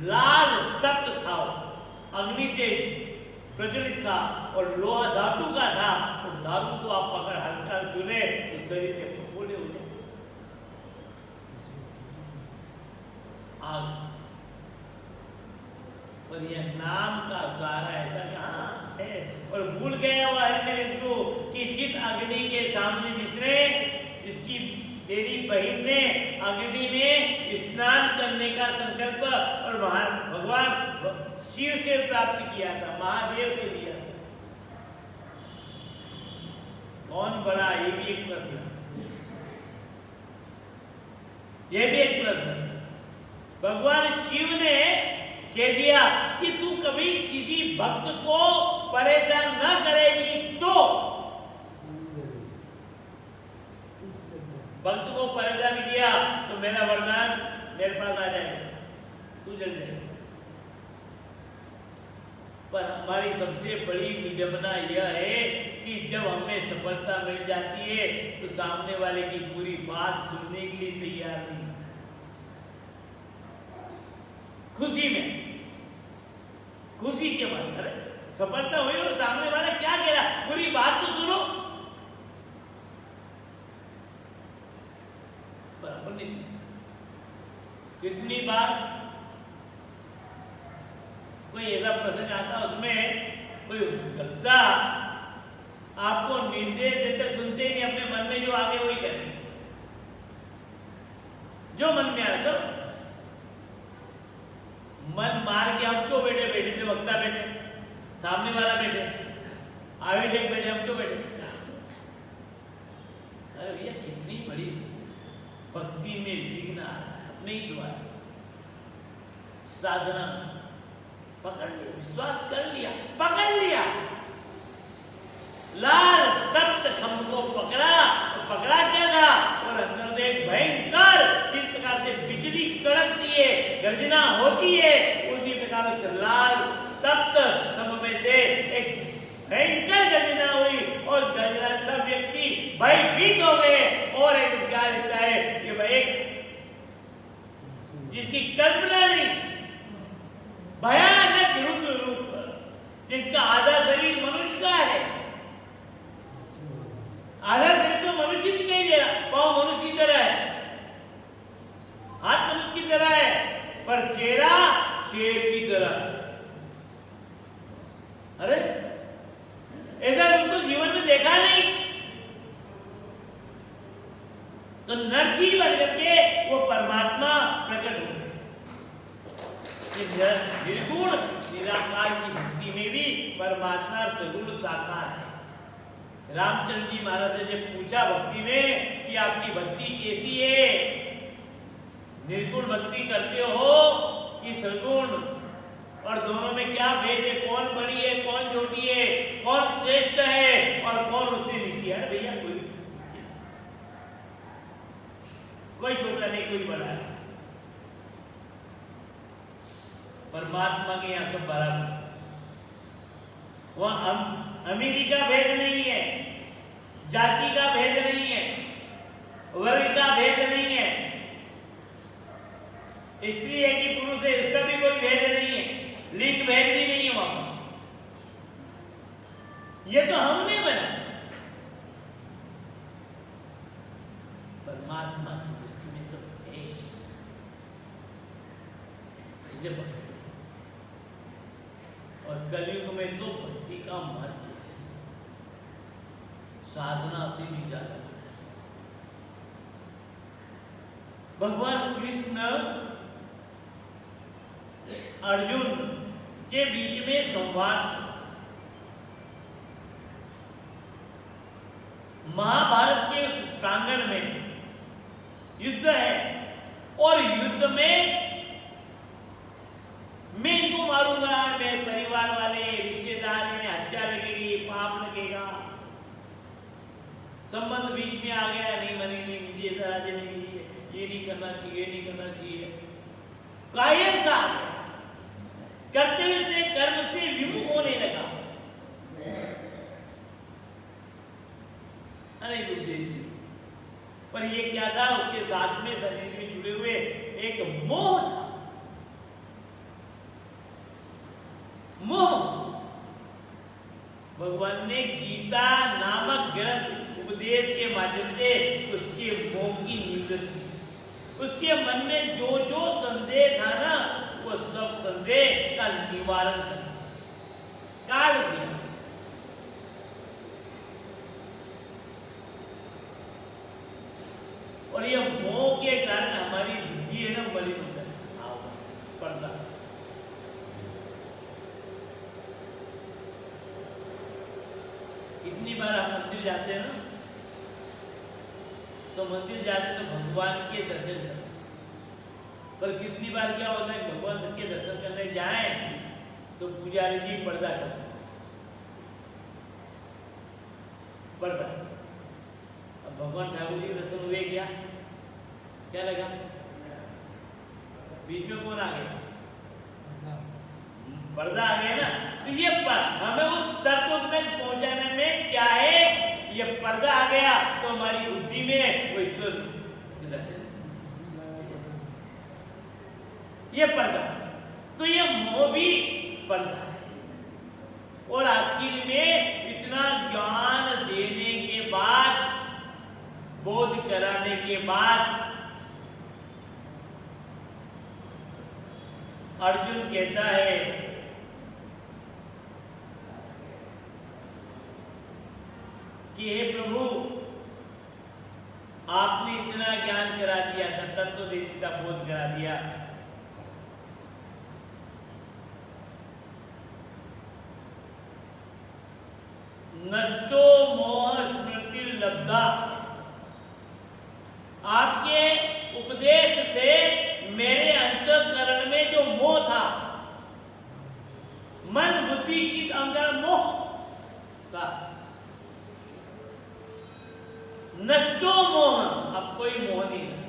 लाल तत्व था, अग्नि से प्रज्वलित था और लोहा धातु का था, और धातु को आप पकड़ हल्का चुने तो शरीर के फफोले हो जाए, आग। पर यह नाम का सहारा ऐसा कहां है? और भूल गया वह हिरण्यकशिपु कि जिस अग्नि के सामने जिसकी तेरी बहन ने अग्नि में स्नान करने का संकल्प और भगवान शिव से प्राप्त किया था, महादेव से लिया था, कौन बड़ा? ये भी एक प्रश्न, ये भी एक प्रश्न। भगवान शिव ने कह दिया कि तू कभी किसी भक्त को परेशान न करेगी तो, भक्त को परेशान किया तो मेरा वरदान मेरे पास आ जाएगा, तू जल जाएगा। पर हमारी सबसे बड़ी विडंबना यह है कि जब हमें सफलता मिल जाती है तो सामने वाले की पूरी बात सुनने के लिए तैयार नहीं। खुशी में, खुशी के बाद, अरे सफलता हुई और सामने वाला क्या कह रहा, पूरी बात तो सुनो, पर अपन नहीं। कितनी बार कोई ऐसा प्रसंग आता, उसमें कोई वक्ता आपको निर्देश देते सुनते ही नहीं, अपने मन में जो आगे वही करें, जो मन में आ रहा करो। मन मार के हम क्यों बैठे? बैठे थे वक्ता बैठे, सामने वाला बैठे, आयोजक बैठे, हम क्यों बैठे? अरे भैया कितनी बड़ी भक्ति में विघ्न आ रहा है, अपने ही द्वारा साधना पकड़ लिया, विश्वास कर लिया, पकड़ लिया, लाल तप्त खंभ को पकड़ा, तो पकड़ा क्या था? और अंदर से एक भयंकर, जिस प्रकार से बिजली कड़कती है, गर्जना होती है, उसी प्रकार से लाल तप्त खंभ में से एक भयंकर गर्जना हुई और गर्जना सब व्यक्ति भयभीत हो गए। और एक क्या लिखता है कि भाई जिसकी कल्पना नहीं, भयानक रुद्र रूप, जिसका आधा शरीर मनुष्य का है, आधा शरीर तो मनुष्य दिखाई दे रहा, पाँव मनुष्य की तरह है, हाथ मनुष्य की तरह है, पर चेहरा शेर की तरह है। अरे ऐसा रूप तो जीवन में देखा नहीं। तो नरजी बन करके वो परमात्मा प्रकट हो गए। निर्गुण निराकार की भक्ति में भी परमात्मा सगुण साकार है। रामचंद्र जी महाराज ने जब पूछा भक्ति में कि आपकी भक्ति कैसी है, निर्गुण भक्ति करते हो कि सगुण, और दोनों में क्या भेद है, कौन बड़ी है कौन छोटी है, कौन श्रेष्ठ है और कौन उससे नीचे है? भैया कोई छोटा नहीं कोई बड़ा है, परमात्मा के यहाँ सब बराबर। वहां अमीरी का भेद नहीं है, जाति का भेद नहीं है, वर्ग का भेद नहीं है, स्त्री है कि पुरुष है इसका भी कोई भेद नहीं है, लिंग भेद भी नहीं है वहां पर। ये तो हमने बनाया। परमात्मा की दृष्टि में सब एक, और कलयुग में तो भक्ति का महत्व साधना से भी ज्यादा। भगवान कृष्ण अर्जुन के बीच में संवाद, महाभारत के प्रांगण में युद्ध है, और युद्ध में मैं इनको मारूंगा, मेरे परिवार वाले रिश्तेदार हैं, हत्या लगेगी, पाप लगेगा, संबंध बीच में आ गया, नहीं मनेंगे, मुझे ऐसा नहीं, ये नहीं करना चाहिए, ये नहीं करना चाहिए, कायर सा कर्तव्य से कर्म से विमुख होने लगा। पर ये क्या था, उसके साथ में शरीर में जुड़े हुए एक मोह था। मोह, भगवान ने गीता नामक ग्रंथ उपदेश के माध्यम से उसके मोह की निवृत्ति, उसके मन में जो जो संदेह था ना, वो सब संदेह का निवारण काट दिया। और ये मोह के कारण हमारी बुद्धि है ना मलिन होता है, पर्दा। कितनी बार हम मंदिर जाते हैं ना, तो मंदिर जाते तो भगवान के दर्शन करते, पर कितनी बार क्या होता है, भगवान के दर्शन करने जाएं तो पुजारी जी पर्दा करते, पर्दा। अब भगवान ठाकुर जी के दर्शन हुए क्या लगा, बीच में कौन आ गया, पर्दा आ गया ना। तो ये हमें उस तत्व तक पहुंचाने में क्या है, ये पर्दा आ गया तो हमारी बुद्धि में वो ईश्वर के दर्शन, ये पर्दा, तो ये मोह भी पर्दा है। और आखिर में इतना ज्ञान देने के बाद, बोध कराने के बाद, अर्जुन कहता है कि हे प्रभु, आपने इतना ज्ञान करा दिया, तत्व दे दिया, बोध करा दिया, नष्टो मोह स्मृति लब्धा, आपके उपदेश से मेरे अंतःकरण में जो मोह था, मन बुद्धि की अंदर मोह था, नष्टो मोह, अब कोई मोह नहीं है,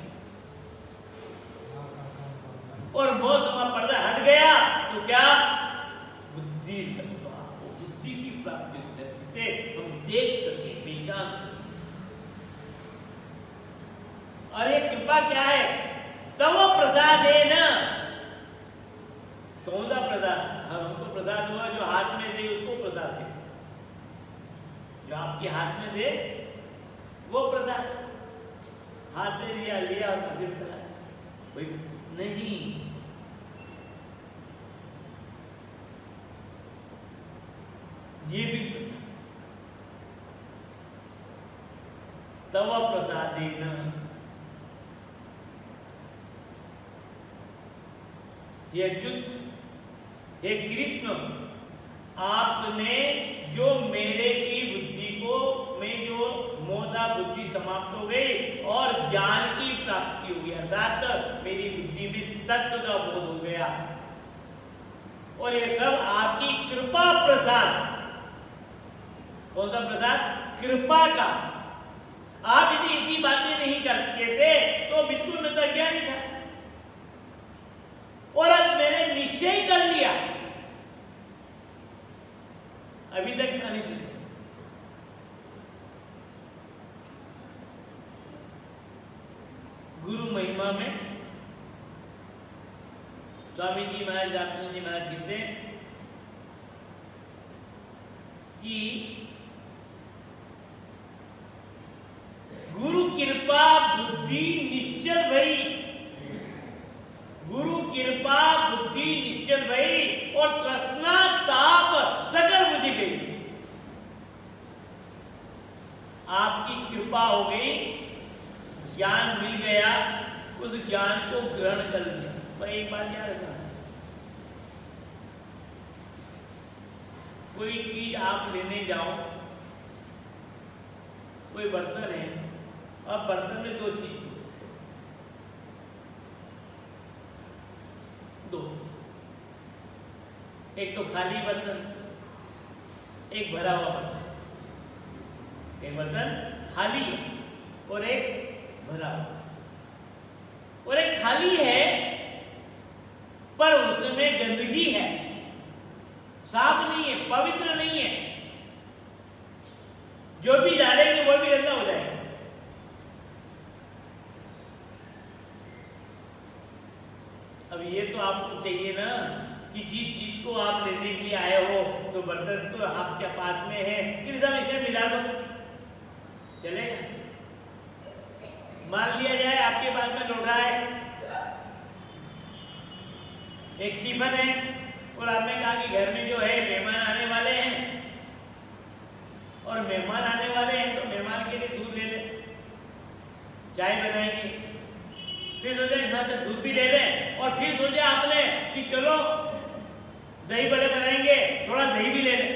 और मोह का पर्दा हट गया तो क्या, बुद्धि तत्व, बुद्धि की प्राप्ति होती है, जिसे हम देख सके, पहचान सके। और ये कृपा क्या है, तव प्रसाद है ना, कौन सा प्रसाद, हमको प्रसाद हुआ जो हाथ में दे उसको प्रसाद है, जो आपके हाथ में दे वो प्रसाद, हाथ में लिया और मंदिर चला, कोई नहीं। ये भी प्रसाद, तव प्रसादेन, ये अच्युत, हे कृष्ण, आपने जो मेरे की बुद्धि को में जो मोह बुद्धि समाप्त हो गई और ज्ञान की प्राप्ति हो गई, अर्थात मेरी बुद्धि में तत्व का बोध हो गया। और ये सब आपकी कृपा प्रसाद। कौन सा प्रसाद? कृपा का। आप यदि ऐसी बातें नहीं करते थे तो बिल्कुल मैं तो अज्ञानी था, और अब मैंने निश्चय कर लिया, अभी तक अनिश्चित। गुरु महिमा में स्वामी जी महाराज, रामचंद्र जी महाराज कहते हैं कि गुरु कृपा बुद्धि निश्चल भई, गुरु कृपा बुद्धि निश्चल भई और तृष्णा ताप सकल बुझ गई। आपकी कृपा हो गई, ज्ञान मिल गया, उस ज्ञान को ग्रहण कर लिया। पर एक बात याद रखना, कोई चीज आप लेने जाओ, कोई बर्तन है, अब बर्तन में दो चीज, दो, एक तो खाली बर्तन, एक भरा हुआ बर्तन। एक बर्तन खाली है और एक भरा हुआ, और एक खाली है पर उसमें गंदगी है, साफ नहीं है, पवित्र नहीं है, जो भी डालेंगे वो भी गंदा हो जाएगा। अब ये तो आपको चाहिए ना कि जिस चीज को आप लेने के लिए आए हो तो बर्तन तो आपके पास में है कि सब इसमें मिला दो, चलेगा? मान लिया जाए आपके पास में लोटा है, एक टिफिन है, और आपने कहा कि घर में जो है मेहमान आने वाले हैं, और मेहमान आने वाले हैं तो मेहमान के लिए दूध ले लें, चाय बनाएंगे, फिर सोचे साथ दूध भी ले लें, और फिर सोचे आपने कि चलो दही बड़े बनाएंगे, थोड़ा दही भी ले लें।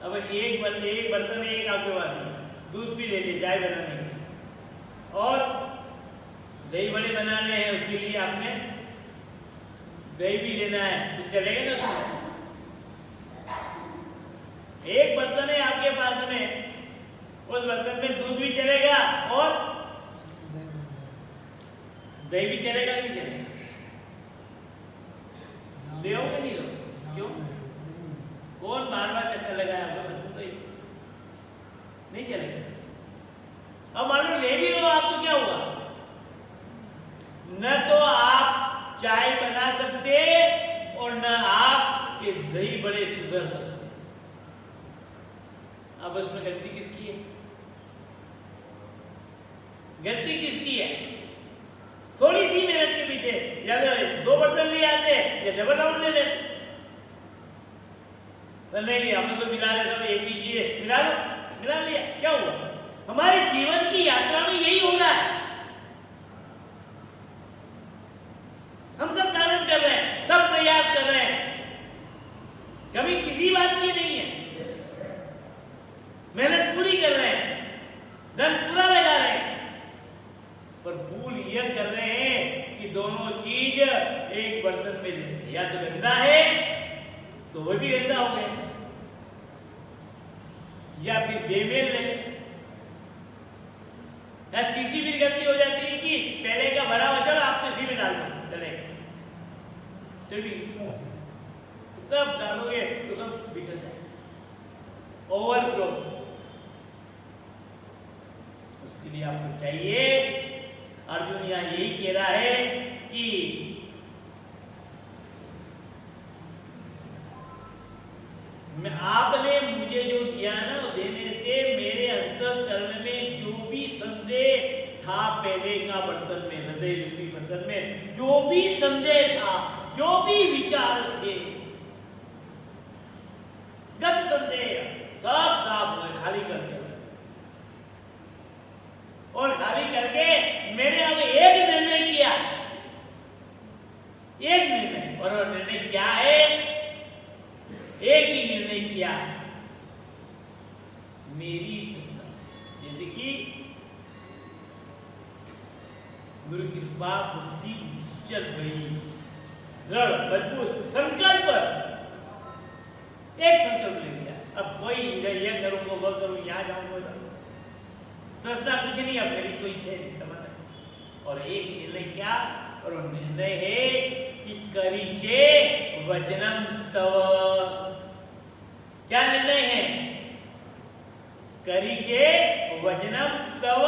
अब एक बर्तन है, एक आपके पास में दूध भी ले ले चाय बनाने के, और दही बड़े बनाने हैं, उसके लिए आपने दही भी लेना है, तो चलेगा ना उसमें? एक बर्तन है आपके पास में, उस बर्तन में दूध भी चलेगा और दही भी चलेगा कि नहीं चलेगा? ले आओगे नहीं लो? क्यों? कौन बार बार चक्कर लगाया आपका? बर्तन तो नहीं चलेगा। अब मान लो ले भी लो आप, तो क्या हुआ? न तो आप चाय बना सकते और न आप के दही बड़े सुधर सकते। अब उसमें गलती किसकी है? गलती किसकी है? थोड़ी सी मेहनत के पीछे, या तो दो बर्तन ले आते या डबल राउंड ले लेते। नहीं, हमने तो मिला रहे सब एक ही चीज, मिला लो, मिला लिया, क्या हुआ? हमारे जीवन की यात्रा में यही हो रहा है। हम सब साधन कर रहे हैं, सब प्रयास कर रहे हैं, कभी किसी बात की नहीं है, मेहनत पूरी कर रहे हैं, धन पूरा लगा रहे हैं, पर भूल यह कर रहे हैं कि दोनों चीज एक बर्तन में ले, या तो गंदा है तो वो भी गंदा हो गए, या फिर बेमेल है। या तीसरी भी गलती हो जाती है कि पहले का भरा हुआ चलो आप इसी में डाल दो, चलेगा, तो भी तब डालोगे तो सब बिगड़ जाएगा, ओवरफ्लो। उसके लिए आपको चाहिए, अर्जुन यहाँ यही कह रहा है कि आपने मुझे जो दिया ना, वो देने से मेरे अंतःकरण में जो भी संदेह था, पहले का बर्तन में, हृदय रूपी बर्तन में जो भी संदेह था, जो भी विचार थे, गत संदेह सब साफ हुए, खाली कर दिया। और खाली करके मैंने अब एक निर्णय किया, एक निर्णय, और निर्णय क्या है? एक नहीं किया मेरी जैसे कि गुरु कृपा बुद्धि चल गई, दृढ़ मजबूत संकल्प, एक संकल्प ले लिया, अब कोई इधर यह करूंगा वो करूँ, यहाँ जाऊंगा, सोचना कुछ नहीं, अब मेरी कोई इच्छा नहीं तमन्ना। और एक निर्णय क्या, और निर्णय है कि करिष्ये वचनम तव। क्या निर्णय है? करिष्ये वचनम तव।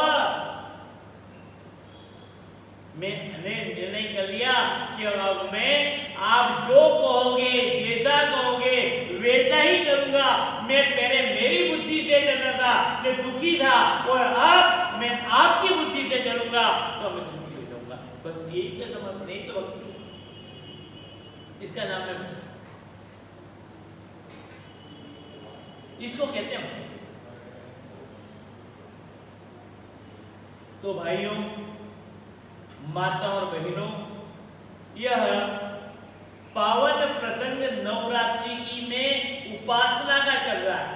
मैंने निर्णय कर लिया कि अब मैं आप जो कहोगे, जैसा कहोगे वैसा ही करूंगा। मैं पहले मेरी बुद्धि से चलता था, मैं दुखी था, और अब मैं आपकी बुद्धि से चलूंगा तो मैं सुखी हो जाऊंगा। बस यही तो समर्पण, यही तो भक्ति, इसका नाम है भक्ति, इसको कहते हैं। तो भाइयों, माता और बहनों, यह पावन प्रसंग नवरात्रि की में उपासना का चल रहा है।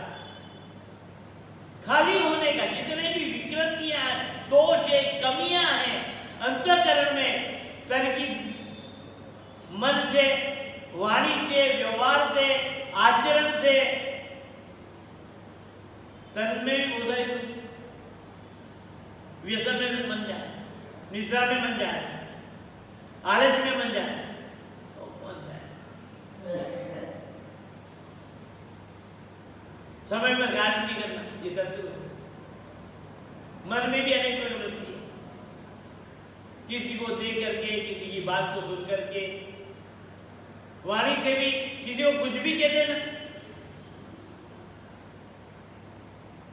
खाली होने का, जितने भी विकृतियां, दोष है, कमियां हैं अंतःकरण में, तन की, मन से, वाणी से, व्यवहार से, आचरण से, तन में भी बहुत सारे कुछ व्यसन में बन जाए, निद्रा में बन जाए, आलस में बन जाए, तो बन जाए। समय पर कार्य नहीं करना, ये तत्व। मन में भी अनेक प्रवृत्ति है, किसी को देख करके, किसी की बात को सुन करके, वाणी से भी किसी को कुछ भी कह देना।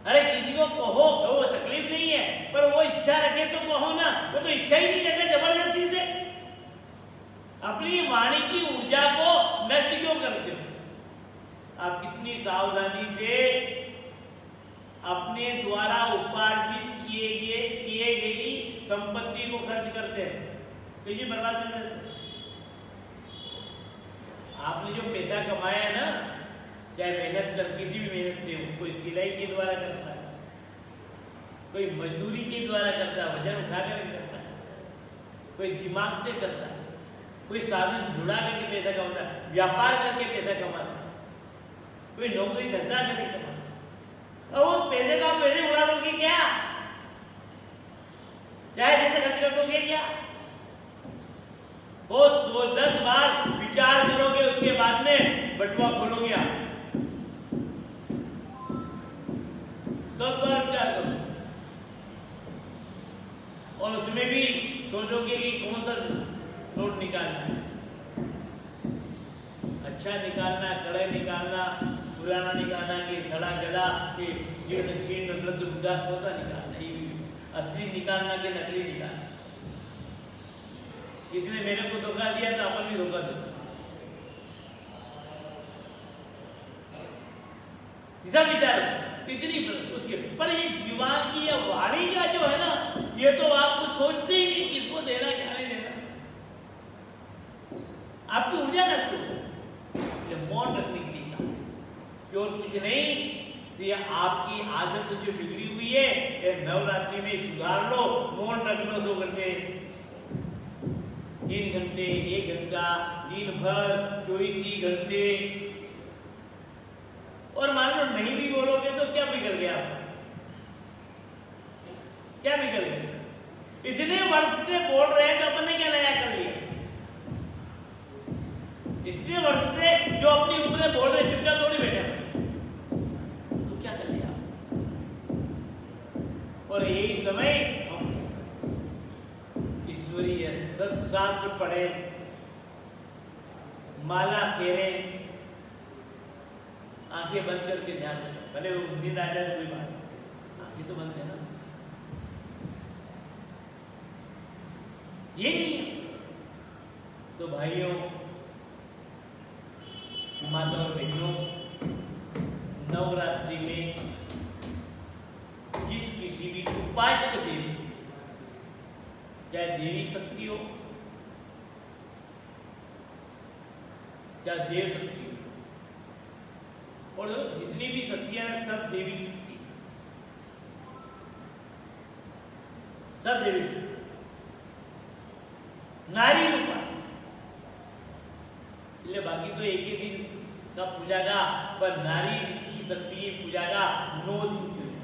अरे किसी को कहो, तकलीफ नहीं है, पर वो इच्छा रखे तो कहो ना, वो तो इच्छा ही नहीं रखे जबरदस्ती से। अपनी वाणी की ऊर्जा को नष्ट क्यों करते हो? आप कितनी सावधानी से अपने द्वारा उपार्जित किए गई संपत्ति को खर्च करते हैं, कहीं बर्बाद नहीं करते। आपने जो पैसा कमाया है ना, चाहे मेहनत कर, किसी भी मेहनत से, कोई सिलाई के द्वारा करता है, कोई मजदूरी के द्वारा करता है, वजन उठाकर करता है, कोई दिमाग से करता है, कोई साधन जुड़ा करके पैसा कमाता है, व्यापार करके पैसा कमाता है, कोई नौकरी धंधा करके कमाता है। और उस पैसे का पैसे उड़ा दोगे क्या? चाहे जैसे खर्च कर दोगे क्या? वो 10 बार विचार करोगे, उसके बाद में बटुआ खोलोगे आप, 10 बार विचार करोगे, और उसमें भी सोचोगे कि कौन सा नोट निकालना है, अच्छा निकालना, कड़े निकालना, पुराना निकालना, कि सड़ा गला, कि जीर्ण शीर्ण वृद्ध बुढ़ा, कौन सा निकालना, ये असली निकालना कि नकली निकालना। किसने मेरे को धोखा दिया तो अपन भी धोखा दो, सब विचार इतनी उसके। पर ये जीवन की या वाणी का जो है ना, ये तो आपको सोचते ही नहीं किसको देना, क्या नहीं देना, आपकी ऊर्जा नष्ट हो। ये मौन रखने के लिए कहा, और कुछ नहीं, तो ये आपकी आदत जो बिगड़ी हुई है, ये नवरात्रि में सुधार लो। मौन रख लो 2 घंटे, 3 घंटे, 1 घंटा, दिन भर, 24 घंटे। और मान लो नहीं भी बोलोगे तो क्या बिगड़ गया? क्या बिगड़ गया? इतने वर्ष से बोल रहे हैं तो अपन ने क्या नया कर लिया? इतने वर्ष से जो अपनी उम्र बोल रहे, चुपचाप थोड़ी बैठे, तो क्या कर लिया? और यही समय हम ईश्वरीय सत्शास्त्र पढ़े, माला फेरे, आंखें बंद करके ध्यान रखें। भले नींद आ जाए कोई बात, आंखें तो बंद है ना, ये नहीं है। तो भाइयों, माता और बहनों, नवरात्रि में जिस किसी भी उपास्य देवी, चाहे देवी शक्ति हो, चाहे देव शक्ति हो, और जितनी भी शक्तियां हैं सब देवी शक्ति, सब देवी शक्ति, नारी रूप એટલે બાકી તો એક એક दिन का पूजा का, पर नारी की शक्ति पूजा का 9 दिन चले।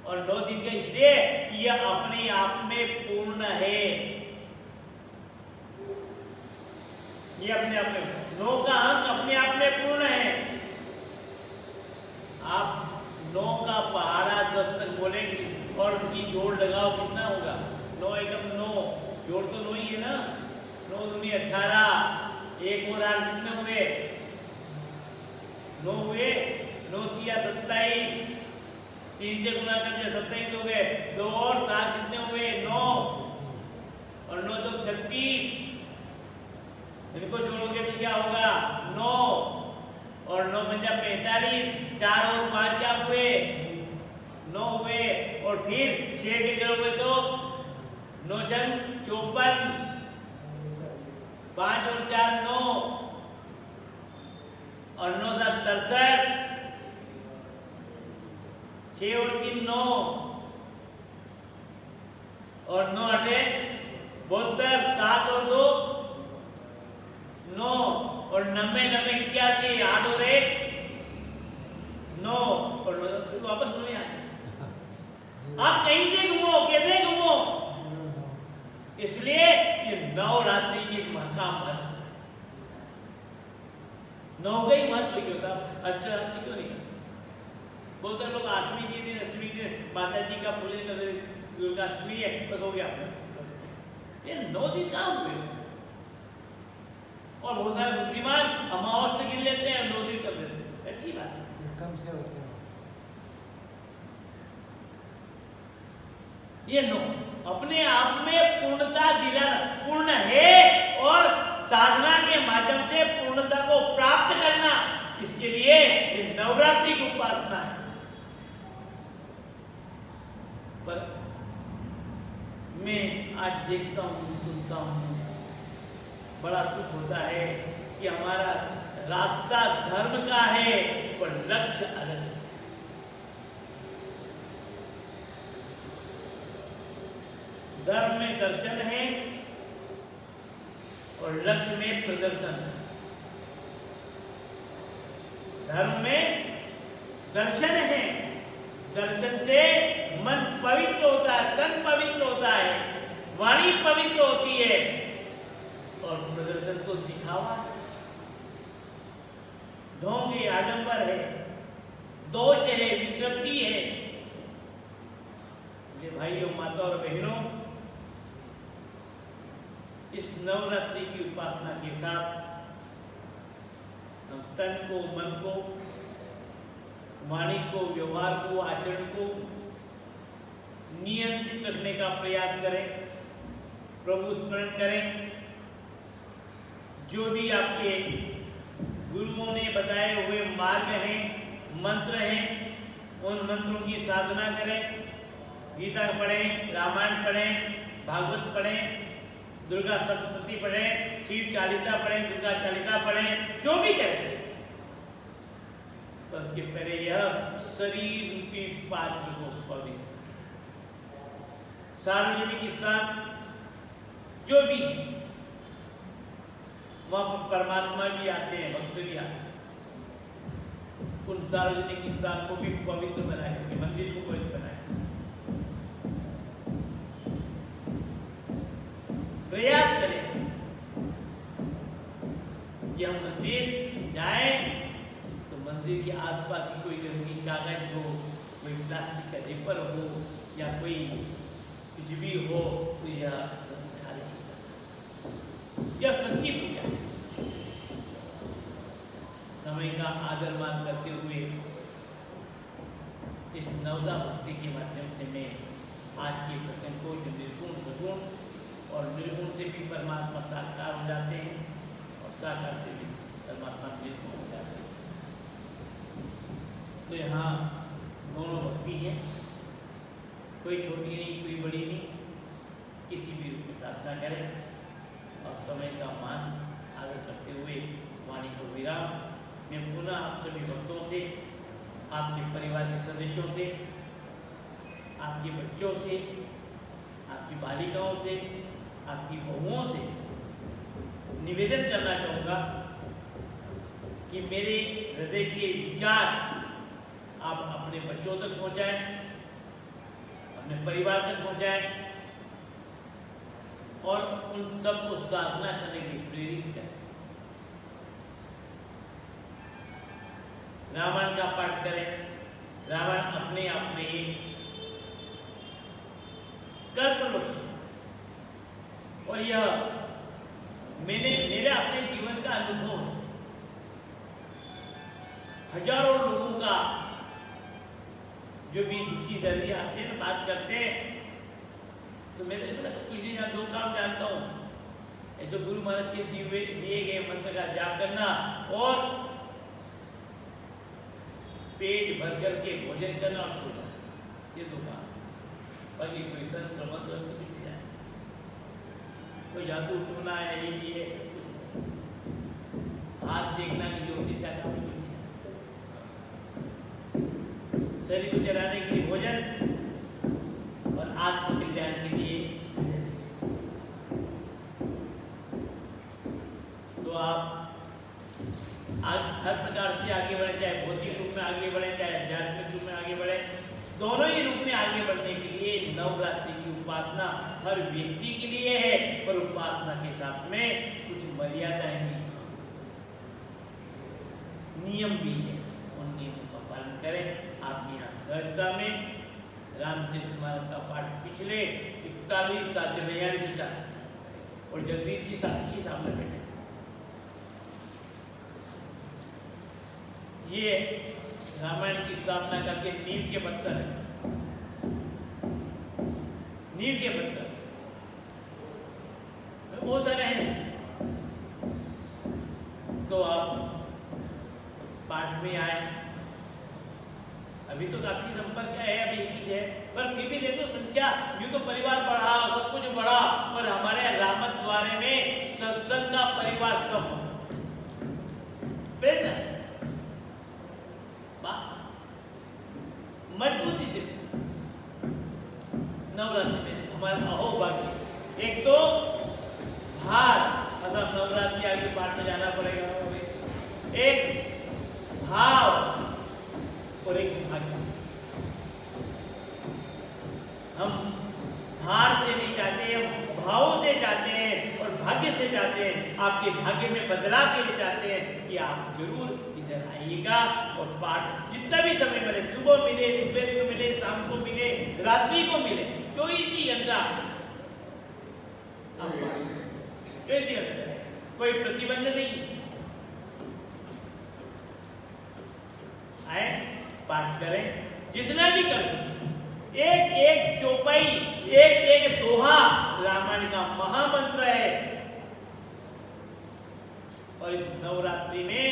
और 9 दिन का इसलिए कि यह अपने आप में पूर्ण है, ये अपने आप में 9 का अंक अपने आप में पूर्ण है। आप 9 का पहाड़ा 10 तक बोलेंगे और उनकी जोड़ लगाओ, कितना होगा? 9 एकम 9, जोड़ तो 9 ही है ना, 9 दूनी 18, एक और 8 कितने हुए? 9 हुए, 9 तिया 27, 3 से गुणा करके 27 हो गए, 2 और 7 कितने हुए? 9, और 9 तो 36, इनको जोड़ोगे तो क्या होगा? 9, और 9 पंजा 45, 4 और 5 क्या हुए? 9 हुए, और फिर 6 के जोड़ोगे तो 9 जन 54, 5 और 4 9, और 9 7 63, 6 और 3 9, और 9 8 72, 7 और 2 9, और 90 90 क्या थी? 8 और 1 9, और वापस 9 आ गए। आप कहीं से घूमो, कैसे घूमो, इसलिए ये नवरात्रि की का महत्व, 9 का ही महत्व क्यों था, अष्टरात्रि क्यों नहीं? बहुत सारे लोग अष्टमी के दिन, अष्टमी के दिन माता जी का पूजन करते, दुर्गाष्टमी है बस हो गया, ये 9 दिन कहाँ हुए? और बहुत सारे बुद्धिमान अमावस्या गिन लेते हैं, 9 दिन कर देते हैं, अच्छी बात है, कम से होते हैं। ये 9 अपने आप में पूर्णता दिलाना, पूर्ण है, और साधना के माध्यम से पूर्णता को प्राप्त करना, इसके लिए ये नवरात्रि की उपासना है। पर मैं आज देखता हूँ, सुनता हूँ, बड़ा दुख होता है कि हमारा रास्ता धर्म का है पर लक्ष्य अलग है। धर्म में दर्शन है और लक्ष्य में प्रदर्शन है। धर्म में दर्शन है, दर्शन से मन पवित्र होता है, तन पवित्र होता है, वाणी पवित्र होती है, और प्रदर्शन तो दिखावा है, ढोंग है, आडंबर है, दोष है, विकृति है। ये भाइयों, माता और बहनों, इस नवरात्रि की उपासना के साथ हम तन को, मन को, वाणी को, व्यवहार को, आचरण को नियंत्रित रखने का प्रयास करें, प्रभु स्मरण करें। जो भी आपके गुरुओं ने बताए हुए मार्ग हैं, मंत्र हैं, उन मंत्रों की साधना करें, गीता पढ़ें, रामायण पढ़ें, भागवत पढ़ें, दुर्गा सप्तशती पढ़ें, शिव चालीसा पढ़ें, दुर्गा चालीसा पढ़ें, जो भी करें, तो उसके पहले यह शरीर रूपी पात्र को पवित्र, सार्वजनिक स्थान जो भी, वहां पर परमात्मा भी आते हैं, भक्त भी आते हैं, उन सार्वजनिक स्थान को भी पवित्र बनाए, उनके मंदिर को पवित्र बनाए। प्रयास करें कि हम मंदिर जाएं तो मंदिर के आसपास की कोई गंदगी, कागज हो, कोई प्लास्टिक का रिपर हो, या कोई कुछ भी हो, तो यह खाली, यह सच्ची पूजा। समय का आदर मान करते हुए इस नवदा भक्ति के माध्यम से मैं आज के प्रसंग को, जो निर्गुण, सगुण और निर्गुण से भी परमात्मा साकार हो जाते हैं, और साकार से भी परमात्मा निर्गुण हो जाते हैं, तो यहाँ दोनों भक्ति है, कोई छोटी नहीं, कोई बड़ी नहीं, किसी भी रूप में साधना करें, और समय का मान आदर करते हुए वाणी को विराम मैं पुनः आप सभी भक्तों से, आपके परिवार के सदस्यों से, आपके बच्चों से, आपकी बालिकाओं से, आपकी बहुओं से निवेदन करना चाहूँगा कि मेरे हृदय के विचार आप अपने बच्चों तक पहुँचाएं, अपने परिवार तक पहुँचाएं और उन सबको साधना करने के लिए प्रेरित करें। रामायण का पाठ करें। रामायण अपने आप में एक कल्पवृक्ष और यह मेरे अपने जीवन का अनुभव है। हजारों लोगों का जो भी दुखी दर्दी आते हैं, बात करते हैं, तो मैं तो कुछ नहीं जानता, 2 काम जानता हूँ। ये तो गुरु महाराज के दिए गए मंत्र का जाप करना और पेट भर करके भोजन करना और सो जाना, ये 2 काम। बाकी कोई तंत्र मंत्र तो कुछ नहीं जाए, कोई जादू टूना है, ये कुछ नहीं। हाथ देखना कि ज्योतिष का काम कुछ नहीं। शरीर को जलाने के लिए भोजन और आत्म कल्याण के लिए भोजन। तो आप आज हर प्रकार से आगे बढ़े, चाहे भौतिक रूप में आगे बढ़े, चाहे आध्यात्मिक रूप में आगे बढ़े, दोनों ही रूप में आगे बढ़ने के लिए नवरात्रि की उपासना हर व्यक्ति के लिए है, पर उपासना के साथ में कुछ मर्यादाएं भी, नियम भी है। उन नियमों का पालन करें। आपके यहाँ सहजता में रामचरितमानस का पाठ पिछले 41 साल से 42 साल और जगदीश जी साक्षी सामने बैठे। ये रामायण की स्थापना करके नीम के पत्थर है, नीम के पत्थर बहुत सारे हैं। तो आप पाठ में आए, अभी तो काफी संपर्क है, अभी कुछ है, पर फिर भी देखो संख्या, यूं तो परिवार बढ़ा, सब कुछ बढ़ा, पर हमारे रामत द्वारे में सत्संग का परिवार कम हो। मजबूती से नवरात्रि में हमारा अहोभाग्य, एक तो भार, मतलब नवरात्रि आगे पाठ में जाना पड़ेगा, एक भाव और एक भाग्य। हम भार से नहीं चाहते, हम भाव से चाहते हैं और भाग्य से चाहते हैं। आपके भाग्य में बदलाव के लिए चाहते हैं कि आप जरूर इधर आइएगा और पाठ जितना भी समय मिले, सुबह मिले, दोपहर को मिले, शाम को मिले, रात्रि को मिले, 24 घंटा आप 24 घंटा, कोई प्रतिबंध नहीं। आए, पाठ करें, जितना भी कर सकते। एक एक चौपाई, एक एक दोहा रामायण का महामंत्र है और इस नवरात्रि में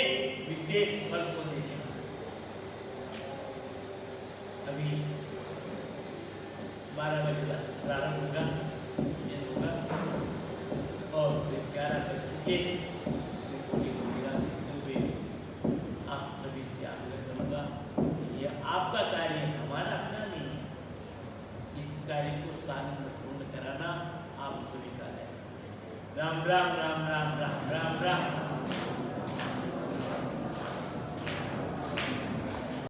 विशेष फल को देते हैं। अभी 12 बजे प्रारंभ होगा, ये होगा और 11 बजे आप सभी से आग्रह करूंगा, ये आपका कार्य है, हमारा अपना नहीं है। इस कार्य को सानंदपूर्ण कराना आप सभी का है। राम राम राम राम राम राम राम।